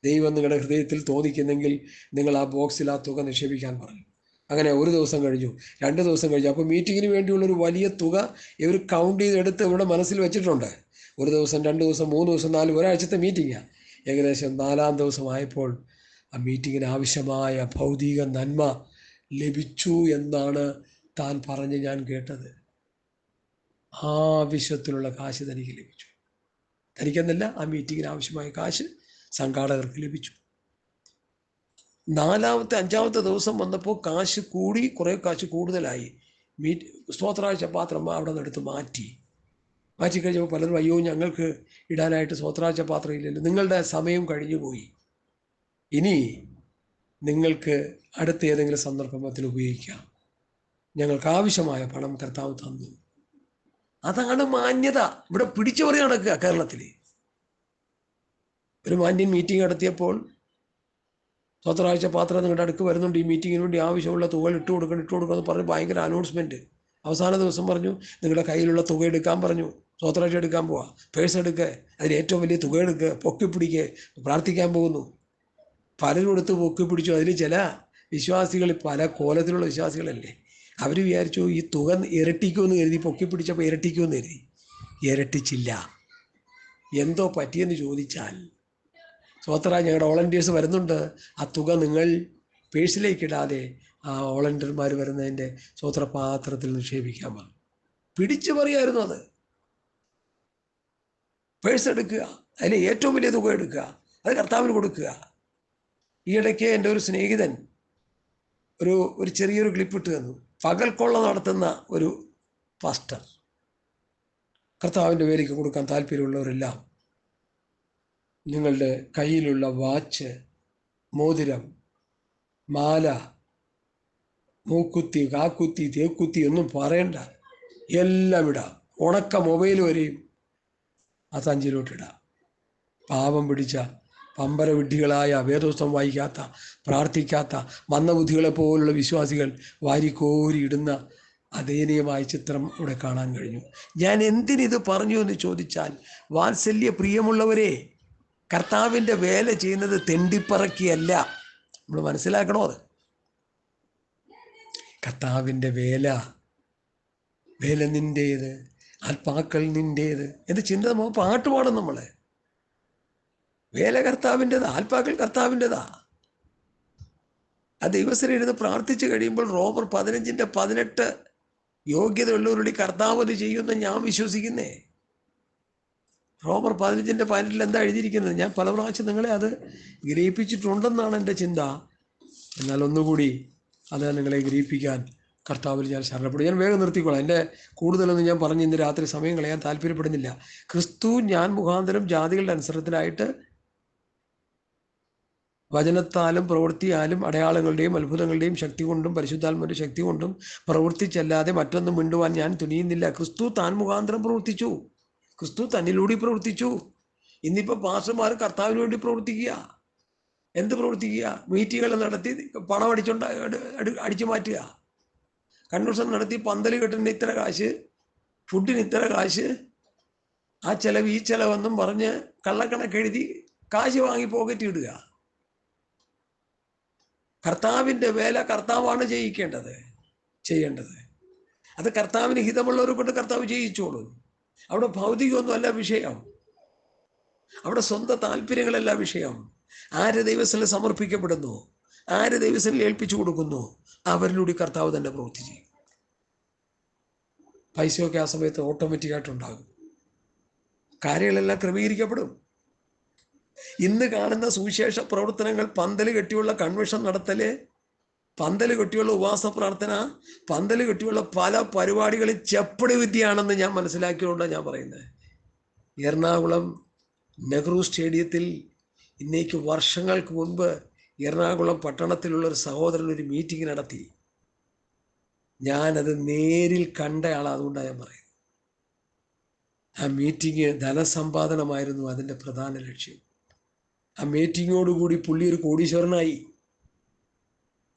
ദൈവം നിങ്ങളുടെ ഹൃദയത്തിൽ തോന്നിക്കുന്നെങ്കിൽ നിങ്ങൾ ആ ബോക്സിൽ ആ തുക നിക്ഷേപിക്കാൻ പറഞ്ഞു. അങ്ങനെ ഒരു ദിവസം കഴിഞ്ഞു, 2 ദിവസം കഴിഞ്ഞു. അപ്പോൾ മീറ്റിങ്ങിന് വേണ്ടിയുള്ളൊരു വലിയ തുക ഇവർ കൗണ്ട് ചെയ്തെടുത്ത് ഇവിടെ മനസ്സിൽ വെച്ചിട്ടുണ്ട്. 1 ദിവസം, 2 ദിവസം, 3 ദിവസം, 4, ഒരാഴ്ചത്തെ മീറ്റിങ്ങാണ്. ഏകദേശം 4-ാം ദിവസമായപ്പോൾ ആ മീറ്റിങ്ങിന് ആവശ്യമായ ഭൗതിക നന്മ ലഭിച്ചു എന്നാണ് താൻ പറഞ്ഞ് ഞാൻ കേട്ടത്. ആവശ്യത്തിലുള്ള കാശ് തനിക്ക് ലഭിച്ചു. തനിക്കെന്നല്ല, ആ മീറ്റിങ്ങിന് ആവശ്യമായ കാശ് സംഘാടകർക്ക് ലഭിച്ചു. 4-ാമത്തെ 5-ാമത്തെ ദിവസം വന്നപ്പോൾ കാശ് കൂടി, കുറേ കാശ് കൂടുതലായി. സ്തോത്രാഴ്ച പാത്രം അവിടെ നിന്ന് എടുത്ത് മാറ്റി കഴിഞ്ഞപ്പോൾ പലരും, അയ്യോ, ഞങ്ങൾക്ക് ഇടാനായിട്ട് സ്തോത്രാഴ്ച പാത്രം ഇല്ലല്ലോ, നിങ്ങളുടെ സമയം കഴിഞ്ഞു പോയി, ഇനി നിങ്ങൾക്ക് അടുത്ത ഏതെങ്കിലും സന്ദർഭത്തിൽ ഉപയോഗിക്കാം, ഞങ്ങൾക്ക് ആവശ്യമായ പണം കർത്താവ് തന്നു. അതാണ് മാന്യത. ഇവിടെ പിടിച്ചു പറി നടക്കുക കേരളത്തിൽ. ഒരു മാന്യൻ മീറ്റിംഗ് നടത്തിയപ്പോൾ, സ്വത്രാഴ്ച പാത്രം നിങ്ങളുടെ അടുക്ക് വരുന്നുണ്ട്, ഈ മീറ്റിങ്ങിന് വേണ്ടി ആവശ്യമുള്ള തുക ഇട്ട് കൊടുക്കണം എന്ന് പറഞ്ഞ് ഭയങ്കര അനൗൺസ്മെൻറ്റ്. അവസാന ദിവസം പറഞ്ഞു, നിങ്ങളുടെ കയ്യിലുള്ള തുക എടുക്കാൻ പറഞ്ഞു, സ്വത്രാഴ്ച എടുക്കാൻ പോവാ, പേഴ്സ് എടുക്കുക, അതിന് ഏറ്റവും വലിയ തുക എടുക്കുക, പൊക്കി പിടിക്കുക, പ്രാർത്ഥിക്കാൻ പോകുന്നു. പലരും എടുത്ത് പൊക്കി പിടിച്ചു. അതിൽ ചില വിശ്വാസികൾ, പല കോലത്തിലുള്ള വിശ്വാസികളല്ലേ, അവർ വിചാരിച്ചു ഈ തുക ഇരട്ടിക്കുമെന്ന് കരുതി, പൊക്കി പിടിച്ചപ്പോൾ ഇരട്ടിക്കുമെന്ന് കരുതി. ഇരട്ടിച്ചില്ല. എന്തോ പറ്റിയെന്ന് ചോദിച്ചാൽ, സ്വത്ര ഞങ്ങളുടെ വോളണ്ടിയേഴ്സ് വരുന്നുണ്ട്, ആ തുക നിങ്ങൾ പേഴ്സിലേക്ക് ഇടാതെ ആ വോളണ്ടിയർമാർ വരുന്നതിൻ്റെ സ്വത്രപാത്രത്തിൽ നിക്ഷേപിക്കാൻ പറഞ്ഞു. പിടിച്ചു പറയായിരുന്നു. അത് പേഴ്സ് എടുക്കുക, അതിന് ഏറ്റവും വലിയ തുക എടുക്കുക, അത് കർത്താവിന് കൊടുക്കുക. ഈയിടയ്ക്ക് എൻ്റെ ഒരു സ്നേഹിതൻ ഒരു ചെറിയൊരു ക്ലിപ്പ് ഇട്ട് തന്നു. പകൽക്കൊള്ള നടത്തുന്ന ഒരു പാസ്റ്റർ, കർത്താവിൻ്റെ വേലയ്ക്ക് കൊടുക്കാൻ താല്പര്യമുള്ളവരെല്ലാം നിങ്ങളുടെ കയ്യിലുള്ള വാച്ച്, മോതിരം, മാല, മൂക്കുത്തി, കാക്കുത്തി, തേക്കുത്തി ഒന്നും പറയണ്ട, എല്ലാം ഇടാം. ഉണക്ക മൊബൈൽ വരെയും ആ സഞ്ചിയിലോട്ടിടാം. പാപം പിടിച്ച പമ്പരവിഡ്ഢികളായ, വേദോസ്തം വായിക്കാത്ത, പ്രാർത്ഥിക്കാത്ത മന്ദബുദ്ധികളെ പോലുള്ള വിശ്വാസികൾ വാരിക്കോരിയിടുന്ന അദയനീയമായ ചിത്രം ഇവിടെ കാണാൻ കഴിഞ്ഞു. ഞാൻ എന്തിനിത് പറഞ്ഞു എന്ന് ചോദിച്ചാൽ, വാത്സല്യ പ്രിയമുള്ളവരെ, കർത്താവിൻ്റെ വേല ചെയ്യുന്നത് തെണ്ടിപ്പറക്കിയല്ല. നമ്മൾ മനസ്സിലാക്കണോ? അത് കർത്താവിൻ്റെ വേല നിൻ്റേത്, ആത്മാക്കൾ നിൻ്റേത് എന്ന് ചിന്ത. നമുക്ക് പാട്ട് പാടും. നമ്മളെ വേല കർത്താവിൻ്റെതാ, ആത്മാക്കൾ കർത്താവിൻ്റെതാ. ആ ദൈവസ്ഥരെ ഇരുന്ന് പ്രാർത്ഥിച്ചു കഴിയുമ്പോൾ റോമർ 15:18 യോഗ്യതയുള്ളവരുടെ കർത്താവ് അത് ചെയ്യുമെന്ന് ഞാൻ വിശ്വസിക്കുന്നേ. റോമർ 15:18 എന്താ എഴുതിയിരിക്കുന്നത്? ഞാൻ പല പ്രാവശ്യം നിങ്ങളെ അത് ഗ്രഹിപ്പിച്ചിട്ടുണ്ടെന്നാണ് എൻ്റെ ചിന്ത. എന്നാൽ ഒന്നുകൂടി അത് നിങ്ങളെ ഗ്രഹിപ്പിക്കാൻ കർത്താവിൽ ഞാൻ ശരണപ്പെടും. ഞാൻ വേഗം നിർത്തിക്കോളാം. എൻ്റെ കൂടുതലൊന്നും ഞാൻ പറഞ്ഞ് ഇന്ന് രാത്രി സമയം കളയാൻ താല്പര്യപ്പെടുന്നില്ല. ക്രിസ്തു ഞാൻ മുഖാന്തരം ജാതികളുടെ അനുസരണത്തിനായിട്ട് വചനത്താലും പ്രവൃത്തിയാലും അടയാളങ്ങളുടെയും അത്ഭുതങ്ങളുടെയും ശക്തി കൊണ്ടും പരിശുദ്ധാത്മാവിൻ്റെ ശക്തി കൊണ്ടും പ്രവൃത്തിച്ചല്ലാതെ മറ്റൊന്നും മിണ്ടുവാൻ ഞാൻ തുനിയുന്നില്ല. ക്രിസ്തു താൻ മുഖാന്തരം പ്രവർത്തിച്ചു, ക്രിസ്തു തന്നിലൂടെ പ്രവർത്തിച്ചു. ഇന്നിപ്പോൾ പാസ്റ്റർമാർ കർത്താവിന് വേണ്ടി പ്രവർത്തിക്കുക. എന്ത് പ്രവർത്തിക്കുക? മീറ്റിങ്ങുകൾ നടത്തി പണം അടിച്ചു മാറ്റുക, കൺവെൻഷൻ നടത്തി പന്തൽ കെട്ടിന് ഇത്ര കാശ്, ഫുഡിന് ഇത്ര കാശ്, ആ ചെലവ് ഈ ചെലവെന്നും പറഞ്ഞ് കള്ളക്കണക്കെഴുതി കാശ് വാങ്ങി പോക്കറ്റ് ഇടുക. കർത്താവിൻ്റെ വേല കർത്താവാണ് ചെയ്യേണ്ടത്. അത് കർത്താവിന് ഹിതമുള്ളവരെ കൊണ്ട് കർത്താവ് ചെയ്യിച്ചോളൂ. അവിടെ ഭൗതികമൊന്നുമല്ല വിഷയം, അവിടെ സ്വന്തം താല്പര്യങ്ങളല്ല വിഷയം. ആര് ദൈവസ്ഥലിൽ സമർപ്പിക്കപ്പെടുന്നു, ആര് ദൈവസ്ഥലിൽ ഏൽപ്പിച്ചു കൊടുക്കുന്നു, അവരിലൂടെ കർത്താവ് തന്നെ പ്രവൃത്തി ചെയ്യും. പൈസയൊക്കെ ആ സമയത്ത് ഓട്ടോമാറ്റിക്കായിട്ടുണ്ടാകും. കാര്യങ്ങളെല്ലാം ക്രമീകരിക്കപ്പെടും. ഇന്ന് കാണുന്ന സുവിശേഷ പ്രവർത്തനങ്ങൾ, പന്തൽ കെട്ടിയുള്ള കൺവെൻഷൻ നടത്തല്, പന്തൽ കെട്ടിയുള്ള ഉപവാസ പ്രാർത്ഥന, പന്തൽ കെട്ടിയുള്ള പല പരിപാടികളിൽ ചെപ്പടി വിദ്യയാണെന്ന് ഞാൻ മനസ്സിലാക്കിയതുകൊണ്ടാണ് ഞാൻ പറയുന്നത്. എറണാകുളം നെഹ്റു സ്റ്റേഡിയത്തിൽ ഇന്നേക്ക് വർഷങ്ങൾക്ക് മുൻപ് എറണാകുളം പട്ടണത്തിലുള്ള ഒരു സഹോദരൻ ഒരു മീറ്റിംഗ് നടത്തി. ഞാനത് നേരിൽ കണ്ട ആളാണ്, അതുകൊണ്ടാണ് ഞാൻ പറയുന്നത്. ആ മീറ്റിംഗ് ധനസമ്പാദനമായിരുന്നു അതിൻ്റെ പ്രധാന ലക്ഷ്യം. ആ മീറ്റിങ്ങോടുകൂടി പുള്ളി ഒരു കോടീശ്വരനായി,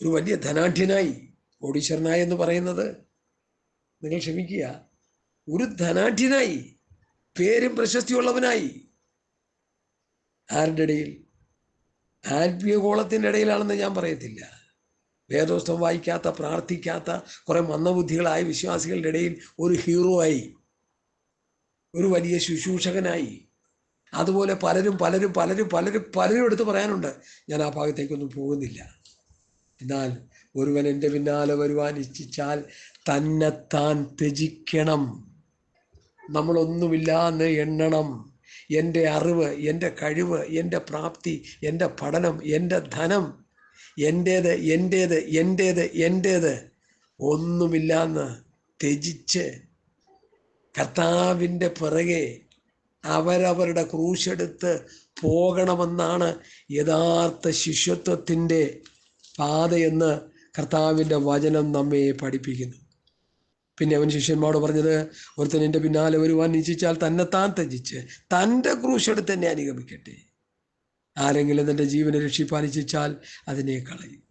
ഒരു വലിയ ധനാഢ്യനായി. കോടീശ്വരനായി എന്ന് പറയുന്നത് നിങ്ങൾ ക്ഷമിക്കുക, ഒരു ധനാഢ്യനായി, പേരും പ്രശസ്തിയുള്ളവനായി. ആരുടെ ഇടയിൽ? ആത്മീയ കോളത്തിൻ്റെ ഇടയിലാണെന്ന് ഞാൻ പറയത്തില്ല. വേദോസ്തം വായിക്കാത്ത, പ്രാർത്ഥിക്കാത്ത കുറെ മന്ദബുദ്ധികളായ വിശ്വാസികളുടെ ഇടയിൽ ഒരു ഹീറോ ആയി, ഒരു വലിയ ശുശ്രൂഷകനായി. അതുപോലെ പലരും എടുത്ത് പറയാനുണ്ട്. ഞാൻ ആ ഭാഗത്തേക്കൊന്നും പോകുന്നില്ല. എന്നാൽ ഒരുവൻ എൻ്റെ പിന്നാലെ വരുവാൻ ഇച്ഛിച്ചാൽ തന്നെത്താൻ ത്യജിക്കണം. നമ്മളൊന്നുമില്ല എന്ന് എണ്ണണം. എൻ്റെ അറിവ്, എൻ്റെ കഴിവ്, എൻ്റെ പ്രാപ്തി, എൻ്റെ പഠനം, എൻ്റെ ധനം, എൻ്റേത് ഒന്നുമില്ലാന്ന് ത്യജിച്ച് കർത്താവിൻ്റെ പിറകെ അവരവരുടെ ക്രൂശെടുത്ത് പോകണമെന്നാണ് യഥാർത്ഥ ശിഷ്യത്വത്തിൻ്റെ പാതയെന്ന് കർത്താവിൻ്റെ വചനം നമ്മെ പഠിപ്പിക്കുന്നു. പിന്നെ അവൻ ശിഷ്യന്മാരോട് പറഞ്ഞത്, ഒരുത്തൻ എൻ്റെ പിന്നാലെ വരുവാൻ നിശ്ചയിച്ചാൽ തന്നെത്താൻ ത്യജിച്ച് തൻ്റെ ക്രൂശെടുത്ത് എന്നെ അനുഗമിക്കട്ടെ. ആരെങ്കിലും തൻ്റെ ജീവനെ രക്ഷിപ്പാൻ ഇച്ഛിച്ചാൽ അതിനെ കളയും.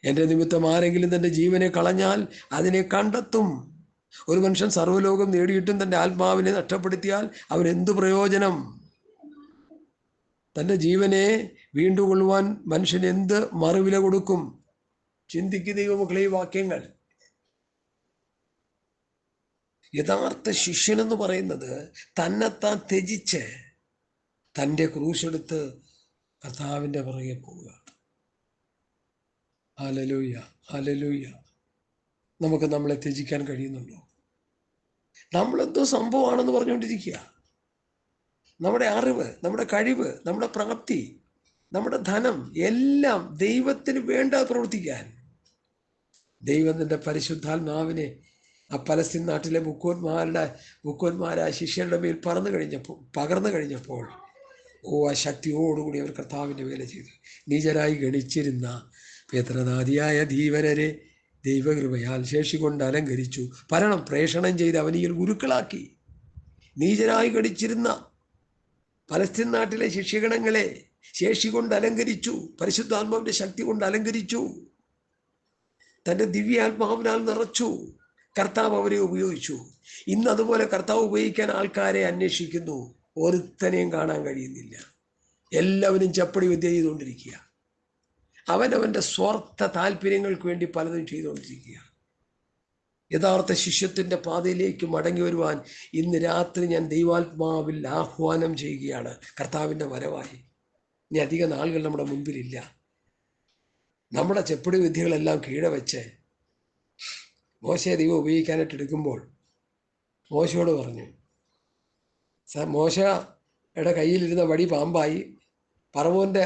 എൻ്റെ നിമിത്തം ആരെങ്കിലും തൻ്റെ ജീവനെ കളഞ്ഞാൽ അതിനെ കണ്ടെത്തും. ഒരു മനുഷ്യൻ സർവ്വലോകം നേടിയിട്ടും തൻ്റെ ആത്മാവിനെ നഷ്ടപ്പെടുത്തിയാൽ അവൻ എന്തു പ്രയോജനം? തൻ്റെ ജീവനെ വീണ്ടുകൊള്ളുവാൻ മനുഷ്യൻ എന്ത് മറുവില കൊടുക്കും? ചിന്തിക്കുക ദൈവമക്കളെ ഈ വാക്യങ്ങൾ. യഥാർത്ഥ ശിഷ്യനെന്ന് പറയുന്നത് തന്നെത്താൻ ത്യജിച്ച് തൻ്റെ ക്രൂശെടുത്ത് കർത്താവിൻ്റെ പുറകെ പോവുക. Hallelujah, hallelujah. നമുക്ക് നമ്മളെ ത്യജിക്കാൻ കഴിയുന്നുണ്ടോ? നമ്മളെന്തോ സംഭവമാണെന്ന് പറഞ്ഞുകൊണ്ടിരിക്കുക. നമ്മുടെ അറിവ്, നമ്മുടെ കഴിവ്, നമ്മുടെ പ്രാപ്തി, നമ്മുടെ ധനം എല്ലാം ദൈവത്തിന് വേണ്ട പ്രവർത്തിക്കാൻ. ദൈവത്തിൻ്റെ പരിശുദ്ധാത്മാവിനെ ആ പലസ്തീൻ നാട്ടിലെ മുക്കോന്മാരായ ശിഷ്യരുടെ മേൽ പകർന്നു കഴിഞ്ഞപ്പോൾ ആ ശക്തിയോടുകൂടി അവർ കർത്താവിൻ്റെ വേല ചെയ്തു. നീചരായി ഗണിച്ചിരുന്ന പേത്രനാദിയായ ധീവരരെ ദൈവകൃപയാൽ ശേഷി കൊണ്ട് അലങ്കരിച്ചു, പ്രേഷണം ചെയ്ത് അവനിയിൽ ഗുരുക്കളാക്കി. നീചരായി ഗണിച്ചിരുന്ന പലസ്തീൻ നാട്ടിലെ ശിഷ്യഗണങ്ങളെ ശേഷി കൊണ്ട് അലങ്കരിച്ചു, പരിശുദ്ധാത്മാവിന്റെ ശക്തി കൊണ്ട് അലങ്കരിച്ചു, തൻ്റെ ദിവ്യാത്മാവിനാൽ നിറച്ചു. കർത്താവ് അവരെ ഉപയോഗിച്ചു. ഇന്ന് അതുപോലെ കർത്താവ് ഉപയോഗിക്കാൻ ആൾക്കാരെ അന്വേഷിക്കുന്നു. ഒരുത്തനെയും കാണാൻ കഴിയുന്നില്ല. എല്ലാവരും ചപ്പടി വിദ്യ ചെയ്തുകൊണ്ടിരിക്കുക. അവനവൻ്റെ സ്വാർത്ഥ താല്പര്യങ്ങൾക്ക് വേണ്ടി പലതും ചെയ്തുകൊണ്ടിരിക്കുക. യഥാർത്ഥ ശിഷ്യത്തിൻ്റെ പാതയിലേക്ക് മടങ്ങി വരുവാൻ ഇന്ന് രാത്രി ഞാൻ ദൈവാത്മാവിൽ ആഹ്വാനം ചെയ്യുകയാണ്. കർത്താവിൻ്റെ വരവായി ഇനി അധിക നാളുകൾ നമ്മുടെ മുൻപിലില്ല. നമ്മുടെ ചെപ്പടി വിദ്യകളെല്ലാം കീഴവെച്ച് മോശയെ ദൈവം ഉപയോഗിക്കാനായിട്ട് എടുക്കുമ്പോൾ മോശയോട് പറഞ്ഞു, മോശയുടെ കയ്യിലിരുന്ന വടി പാമ്പായി, ഫറവോന്റെ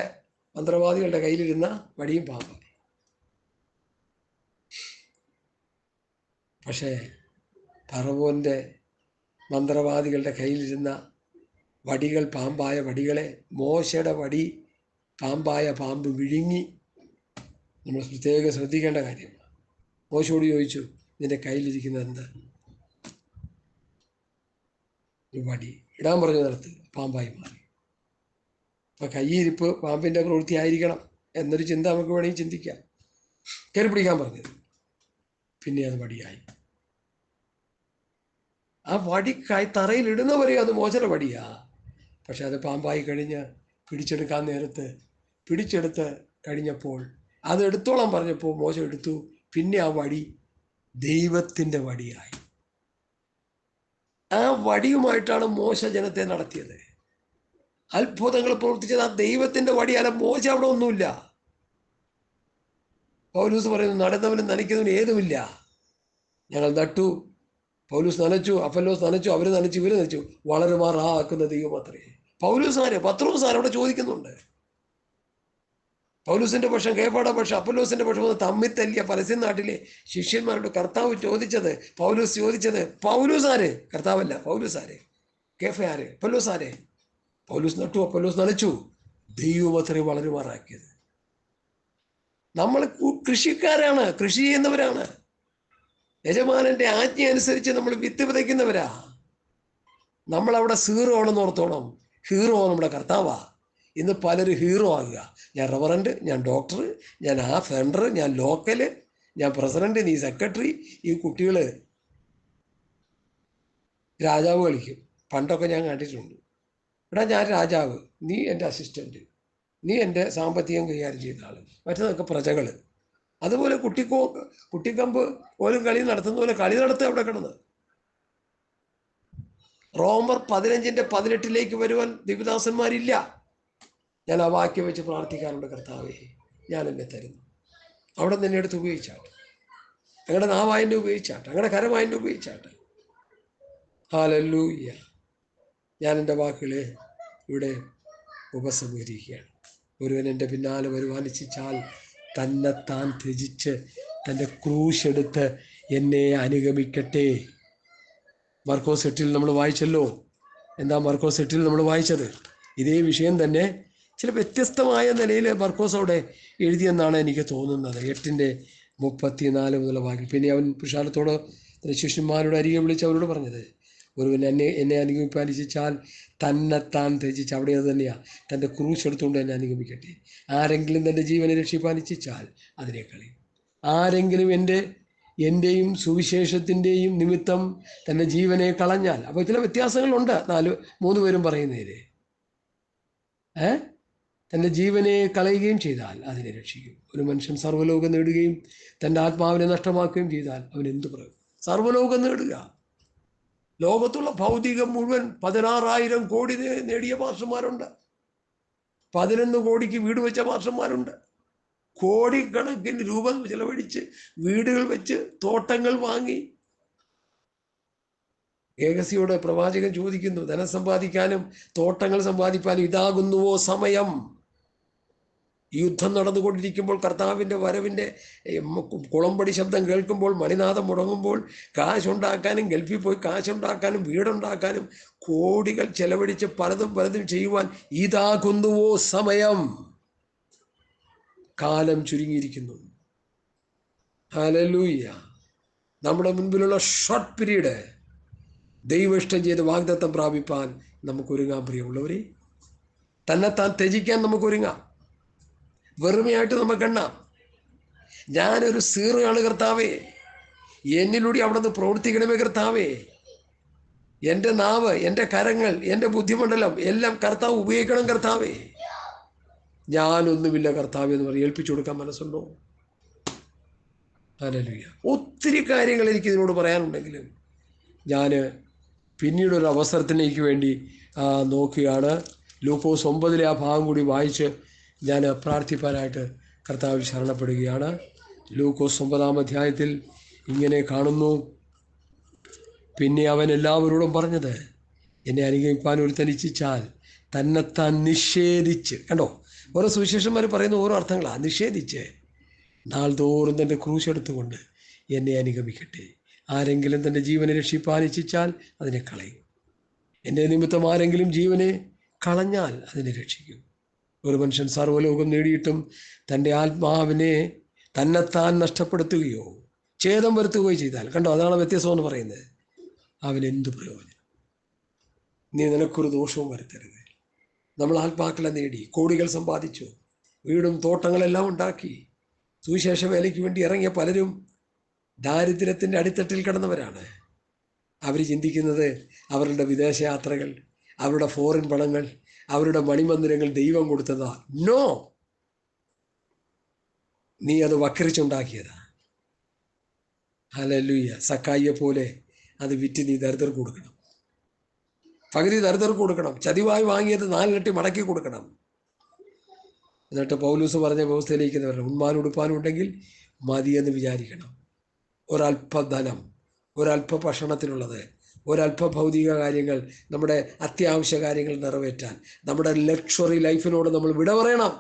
മന്ത്രവാദികളുടെ കയ്യിലിരുന്ന വടിയും പാമ്പായി. പക്ഷേ ഫറവോന്റെ മന്ത്രവാദികളുടെ കയ്യിലിരുന്ന വടികൾ പാമ്പായ വടികളെ മോശയുടെ വടി പാമ്പായ പാമ്പ് വിഴുങ്ങി. നമ്മൾ പ്രത്യേകം ശ്രദ്ധിക്കേണ്ട കാര്യമാണ്. മോശയോട് ചോദിച്ചു, നിന്റെ കയ്യിലിരിക്കുന്നത് എന്താ? ഒരു വടി. ഇടാൻ പറഞ്ഞ നേരത്ത് പാമ്പായി മാറി. അപ്പൊ കയ്യിരിപ്പ് പാമ്പിന്റെ പ്രവൃത്തി ആയിരിക്കണം എന്നൊരു ചിന്ത നമുക്ക് വേണമെങ്കിൽ ചിന്തിക്കാം. കയറി പിടിക്കാൻ പറഞ്ഞത്, പിന്നെ അത് വടിയായി. ആ വടി തറയിൽ ഇടുന്നവരെ അത് മോശയുടെ വടിയാ. പക്ഷെ അത് പാമ്പായി കഴിഞ്ഞ് പിടിച്ചെടുക്കാൻ നേരത്ത് പിടിച്ചെടുത്ത് കഴിഞ്ഞപ്പോൾ അത് എടുത്തോളാൻ പറഞ്ഞപ്പോൾ മോശ എടുത്തു. പിന്നെ ആ വടി ദൈവത്തിൻ്റെ വടിയായി. ആ വടിയുമായിട്ടാണ് മോശ ജനത്തെ നടത്തിയത്. അത്ഭുതങ്ങൾ പ്രവർത്തിച്ചത് ആ ദൈവത്തിൻ്റെ വടിയല്ല. മോശ അവിടെ ഒന്നുമില്ല. പൗലൂസ് പറയുന്നു, നടന്നവനും നനയ്ക്കുന്നവനും ഏതുമില്ല. ഞങ്ങൾ നട്ടു, പൗലൂസ് നനച്ചു, അപ്പല്ലോസ് നനച്ചു, അവർ നനച്ചു, ഇവർ നനച്ചു, വളരുമാറാക്കുന്ന ദൈവം അത്രേ. പൗലൂസ് ആര്? പത്രോസ് ആര്? അവിടെ ചോദിക്കുന്നുണ്ട്. പൗലൂസിന്റെ പക്ഷം, കേഫയുടെ പക്ഷം, അപ്പല്ലോസിന്റെ പക്ഷം ഒന്ന് തമ്മിൽ തല്ലിയ പലസ്തീൻ നാട്ടിലെ ശിഷ്യന്മാരോട് കർത്താവ് ചോദിച്ചത്, പൗലൂസ് ചോദിച്ചത്, പൗലൂസ് ആര്? കർത്താവല്ല. പൗലൂസ് ആര്? കേഫ ആര്? അപ്പല്ലോസ് ആര്? പൗലൂസ് നട്ടു, അപ്പല്ലോസ് നനച്ചു, ദൈവം അത്രയും വളരുമാറാക്കിയത്. നമ്മൾ കൃഷിക്കാരാണ്, കൃഷി ചെയ്യുന്നവരാണ്. യജമാനന്റെ ആജ്ഞ അനുസരിച്ച് നമ്മൾ വിത്ത് വിതയ്ക്കുന്നവരാ. നമ്മളവിടെ സീറോ ആണെന്ന് ഓർത്തോണം. ഹീറോ നമ്മുടെ കർത്താവാ. ഇന്ന് പലരും ഹീറോ ആകുക. ഞാൻ റവറൻറ്റ്, ഞാൻ ഡോക്ടർ, ഞാൻ ആ ഫെൻഡർ, ഞാൻ ലോക്കല്, ഞാൻ പ്രസിഡന്റ്, നീ സെക്രട്ടറി. ഈ കുട്ടികൾ രാജാവ് കളിക്കും. പണ്ടൊക്കെ ഞാൻ കണ്ടിട്ടുണ്ട്. ഇവിടെ ഞാൻ രാജാവ്, നീ എൻ്റെ അസിസ്റ്റന്റ്, നീ എൻ്റെ സാമ്പത്തികം കൈകാര്യം ചെയ്യുന്ന ആൾ, മറ്റേതൊക്കെ പ്രജകൾ. അതുപോലെ കുട്ടിക്കമ്പ് പോലും കളി നടത്തുന്ന പോലെ കളി നടത്തുക അവിടെ കിടന്ന്. റോമർ 15:18 വരുവാൻ ദിവദാസന്മാരില്ല. ഞാൻ ആ വാക്യം വെച്ച് പ്രാർത്ഥിക്കാറുണ്ട്, കർത്താവേ ഞാൻ എന്നെ തരുന്നു. അവിടെ നിന്ന് എന്നെ എടുത്ത് ഉപയോഗിച്ചാട്ടെ. ഞങ്ങളുടെ നാവായൻ്റെ ഉപയോഗിച്ചാട്ടെ, ഞങ്ങളുടെ കരമായൻ്റെ ഉപയോഗിച്ചാട്ടെ. ഹല്ലേലൂയ. ഞാൻ എൻ്റെ വാക്കുകളെ ഇവിടെ ഉപസംഹരിക്കുകയാണ്. ഒരുവൻ എൻ്റെ പിന്നാലെ വരുവാൻ ഇച്ഛിച്ചാൽ തന്നെത്താൻ ത്യജിച്ച് തൻ്റെ ക്രൂശ് എടുത്ത് എന്നെ അനുഗമിക്കട്ടെ. മർക്കോസ് 8 നമ്മൾ വായിച്ചല്ലോ. എന്താ മർക്കോസ് 8 നമ്മൾ വായിച്ചത്? ഇതേ വിഷയം തന്നെ ചില വ്യത്യസ്തമായ നിലയിൽ മർക്കോസ് അവിടെ എഴുതിയെന്നാണ് എനിക്ക് തോന്നുന്നത്. 8:34 മുതലുള്ള വാക്യം. പിന്നെ അവൻ പുരുഷാരത്തോട് ശിഷ്യന്മാരുടെ അരികെ വിളിച്ച് അവരോട് പറഞ്ഞത്, ഒരുവൻ എന്നെ അനുഗമിപ്പാൻ ഇച്ഛിച്ചാൽ തന്നെത്താൻ ത്യജിച്ച്, അവിടെ അത് തന്നെയാണ്, തൻ്റെ ക്രൂശ് എടുത്തുകൊണ്ട് എന്നെ അനുഗമിക്കട്ടെ. ആരെങ്കിലും തൻ്റെ ജീവനെ രക്ഷിപ്പാൻ ഇച്ഛിച്ചാൽ അതിനെ കളയും. ആരെങ്കിലും എൻ്റെയും സുവിശേഷത്തിൻ്റെയും നിമിത്തം തൻ്റെ ജീവനെ കളഞ്ഞാൽ, അപ്പോൾ ചില വ്യത്യാസങ്ങളുണ്ട് 3 പേരും പറയുന്നതിൽ. തൻ്റെ ജീവനെ കളയുകയും ചെയ്താൽ അതിനെ രക്ഷിക്കും. ഒരു മനുഷ്യൻ സർവ്വലോകം നേടുകയും തൻ്റെ ആത്മാവിനെ നഷ്ടമാക്കുകയും ചെയ്താൽ അവൻ എന്ത് പറയും? സർവ്വലോകം നേടുക. ലോകത്തുള്ള ഭൗതികം മുഴുവൻ 16,000 കോടി നേടിയ പാസ്റ്റർമാരുണ്ട്. 11 കോടിക്ക് വീട് വെച്ച പാസ്റ്റർമാരുണ്ട്. കോടിക്കണക്കിന് രൂപ ചെലവഴിച്ച് വീടുകൾ വെച്ച് തോട്ടങ്ങൾ വാങ്ങി. ഏകസിയോട് പ്രവാചകൻ ചോദിക്കുന്നു, ധനം സമ്പാദിക്കാനും തോട്ടങ്ങൾ സമ്പാദിക്കാനും ഇതാകുന്നുവോ സമയം? യുദ്ധം നടന്നുകൊണ്ടിരിക്കുമ്പോൾ, കർത്താവിൻ്റെ വരവിൻ്റെ കുളമ്പടി ശബ്ദം കേൾക്കുമ്പോൾ, മണിനാഥം മുടങ്ങുമ്പോൾ കാശുണ്ടാക്കാനും, ഗൾഫിൽ പോയി കാശുണ്ടാക്കാനും, വീടുണ്ടാക്കാനും കോടികൾ ചെലവഴിച്ച് പലതും ചെയ്യുവാൻ ഇതാകുന്നുവോ സമയം? കാലം ചുരുങ്ങിയിരിക്കുന്നു. ഹല്ലേലൂയ. നമ്മുടെ മുൻപിലുള്ള ഷോർട്ട് പീരീഡ് ദൈവ ഇഷ്ടം ചെയ്ത് വാഗ്ദത്തം പ്രാപിപ്പാൻ നമുക്ക് ഒരുങ്ങാൻ പ്രിയമുള്ളവരെ. തന്നെത്താൻ ത്യജിക്കാൻ നമുക്ക് ഒരുങ്ങാം. വെറുമയായിട്ട് നമുക്ക് എണ്ണാം. ഞാനൊരു സീറയാണ് കർത്താവേ, എന്നിലൂടെ അവിടെ നിന്ന് പ്രവർത്തിക്കണമേ കർത്താവേ. എൻ്റെ നാവ്, എൻ്റെ കരങ്ങൾ, എൻ്റെ ബുദ്ധിമണ്ഡലം എല്ലാം കർത്താവ് ഉപയോഗിക്കണം കർത്താവേ. ഞാനൊന്നുമില്ല കർത്താവേ എന്ന് പറഞ്ഞ് ഏൽപ്പിച്ചു കൊടുക്കാൻ മനസ്സുണ്ടോ? ഹല്ലേലൂയ. ഒത്തിരി കാര്യങ്ങൾ എനിക്ക് ഇതിനോട് പറയാനുണ്ടെങ്കിലും ഞാൻ പിന്നീടൊരു അവസരത്തിലേക്ക് വേണ്ടി നോക്കുകയാണ്. ലൂക്കോസ് 9 ആ ഭാഗം കൂടി വായിച്ച് ഞാൻ പ്രാർത്ഥിപ്പാനായിട്ട് കർത്താവിൽ ശരണപ്പെടുകയാണ്. ലൂക്കോസ് 9 അധ്യായത്തിൽ ഇങ്ങനെ കാണുന്നു. പിന്നെ അവൻ എല്ലാവരോടും പറഞ്ഞത്, എന്നെ അനുഗമിപ്പാൻ ഒരുത്തൻ ഇച്ഛിച്ചാൽ തന്നെത്താൻ നിഷേധിച്ച്. കണ്ടോ, ഓരോ സുവിശേഷന്മാർ പറയുന്ന ഓരോ അർത്ഥങ്ങളാണ്. നിഷേധിച്ച് നാൾതോറും തൻ്റെ ക്രൂശ് എടുത്തുകൊണ്ട് എന്നെ അനുഗമിക്കട്ടെ. ആരെങ്കിലും തൻ്റെ ജീവനെ രക്ഷിപ്പാൻ ഇച്ഛിച്ചാൽ അതിനെ കളയും. എൻ്റെ നിമിത്തം ആരെങ്കിലും ജീവനെ കളഞ്ഞാൽ അതിനെ രക്ഷിക്കും. ഒരു മനുഷ്യൻ സർവ്വലോകം നേടിയിട്ടും തൻ്റെ ആത്മാവിനെ തന്നെത്താൻ നഷ്ടപ്പെടുത്തുകയോ ഛേദം വരുത്തുകയോ ചെയ്താൽ, കണ്ടോ, അതാണ് വ്യത്യാസമെന്ന് പറയുന്നത്, അവനെന്തു പ്രയോജനം? നീ നിനക്കൊരു ദോഷവും വരുത്തരുത്. നമ്മൾ ആത്മാക്കളെ നേടി, കോടികൾ സമ്പാദിച്ചു, വീടും തോട്ടങ്ങളെല്ലാം ഉണ്ടാക്കി, സുവിശേഷ വേലയ്ക്ക് വേണ്ടി ഇറങ്ങിയ പലരും ദാരിദ്ര്യത്തിൻ്റെ അടിത്തട്ടിൽ കിടന്നവരാണ്. അവർ ചിന്തിക്കുന്നത് അവരുടെ വിദേശയാത്രകൾ, അവരുടെ ഫോറിൻ പണങ്ങൾ, അവരുടെ മണിമന്ദിരങ്ങൾ ദൈവം കൊടുത്തതാ. നോ, നീ അത് വക്രിച്ചുണ്ടാക്കിയതാ. ഹല്ലേലൂയ. സക്കായിയെ പോലെ അത് വിറ്റ് നീ ദരിദ്രർക്ക് കൊടുക്കണം. പകുതി ദരിദ്രർക്ക് കൊടുക്കണം. ചതിവായി വാങ്ങിയത് 4 ഇരട്ടി മടക്കി കൊടുക്കണം. എന്നിട്ട് പൗലൂസ് പറഞ്ഞ വ്യവസ്ഥയിലേക്ക് വരണം. ഉണ്മാനും ഉടുപ്പാനും ഉണ്ടെങ്കിൽ മതിയെന്ന് വിചാരിക്കണം. ഒരല്പ ധനം, ഒരല്പ ഭക്ഷണത്തിനുള്ളത്, ഒരല്പ ഭൗതിക കാര്യങ്ങൾ, നമ്മുടെ അത്യാവശ്യ കാര്യങ്ങൾ നിറവേറ്റാൻ, നമ്മുടെ ലക്ഷറി ലൈഫിനോട് നമ്മൾ വിട പറയണം.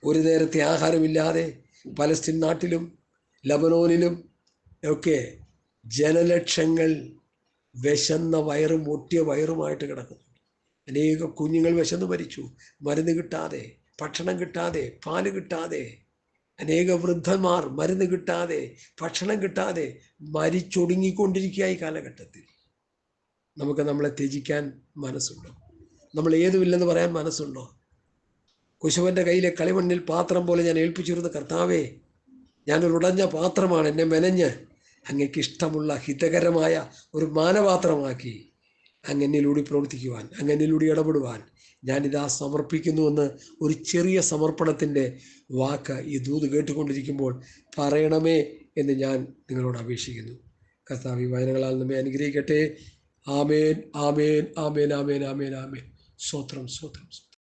ഒരു നേരത്തെ ആഹാരമില്ലാതെ പലസ്തീൻ നാട്ടിലും ലബനോനിലും ഒക്കെ ജനലക്ഷങ്ങൾ വിശന്ന വയറും ഒട്ടിയ വയറുമായിട്ട് കിടക്കുന്നു. അനേക കുഞ്ഞുങ്ങൾ വിശന്ന് മരിച്ചു, മരുന്ന് കിട്ടാതെ, ഭക്ഷണം കിട്ടാതെ, പാല് കിട്ടാതെ. അനേക വൃദ്ധന്മാർ മരുന്ന് കിട്ടാതെ, ഭക്ഷണം കിട്ടാതെ മരിച്ചൊടുങ്ങിക്കൊണ്ടിരിക്കുക ഈ കാലഘട്ടത്തിൽ. നമുക്ക് നമ്മളെ ത്യജിക്കാൻ മനസ്സുണ്ടോ? നമ്മൾ ഏതുമില്ലെന്ന് പറയാൻ മനസ്സുണ്ടോ? കുശവൻ്റെ കയ്യിലെ കളിമണ്ണിൽ പാത്രം പോലെ ഞാൻ ഏൽപ്പിച്ചിരുന്ന കർത്താവേ, ഞാനൊരു ഉടഞ്ഞ പാത്രമാണ്, എന്നെ മെനഞ്ഞ് അങ്ങേക്ക് ഇഷ്ടമുള്ള ഹിതകരമായ ഒരു മാനപാത്രമാക്കി അങ്ങനിലൂടെ പ്രവർത്തിക്കുവാൻ, അങ്ങനിലൂടെ ഇടപെടുവാൻ ഞാനിതാ സമർപ്പിക്കുന്നുവെന്ന് ഒരു ചെറിയ സമർപ്പണത്തിൻ്റെ വാക്ക് ഈ ദൂത് കേട്ടുകൊണ്ടിരിക്കുമ്പോൾ പറയണമേ എന്ന് ഞാൻ നിങ്ങളോട് അപേക്ഷിക്കുന്നു. കർത്താവ് ഈ വചനങ്ങളാൽ നമ്മെ അനുഗ്രഹിക്കട്ടെ. ആമേൻ, ആമേൻ, ആമേൻ, ആമേൻ, ആമേൻ, ആമേൻ. സ്തോത്രം, സ്തോത്രം.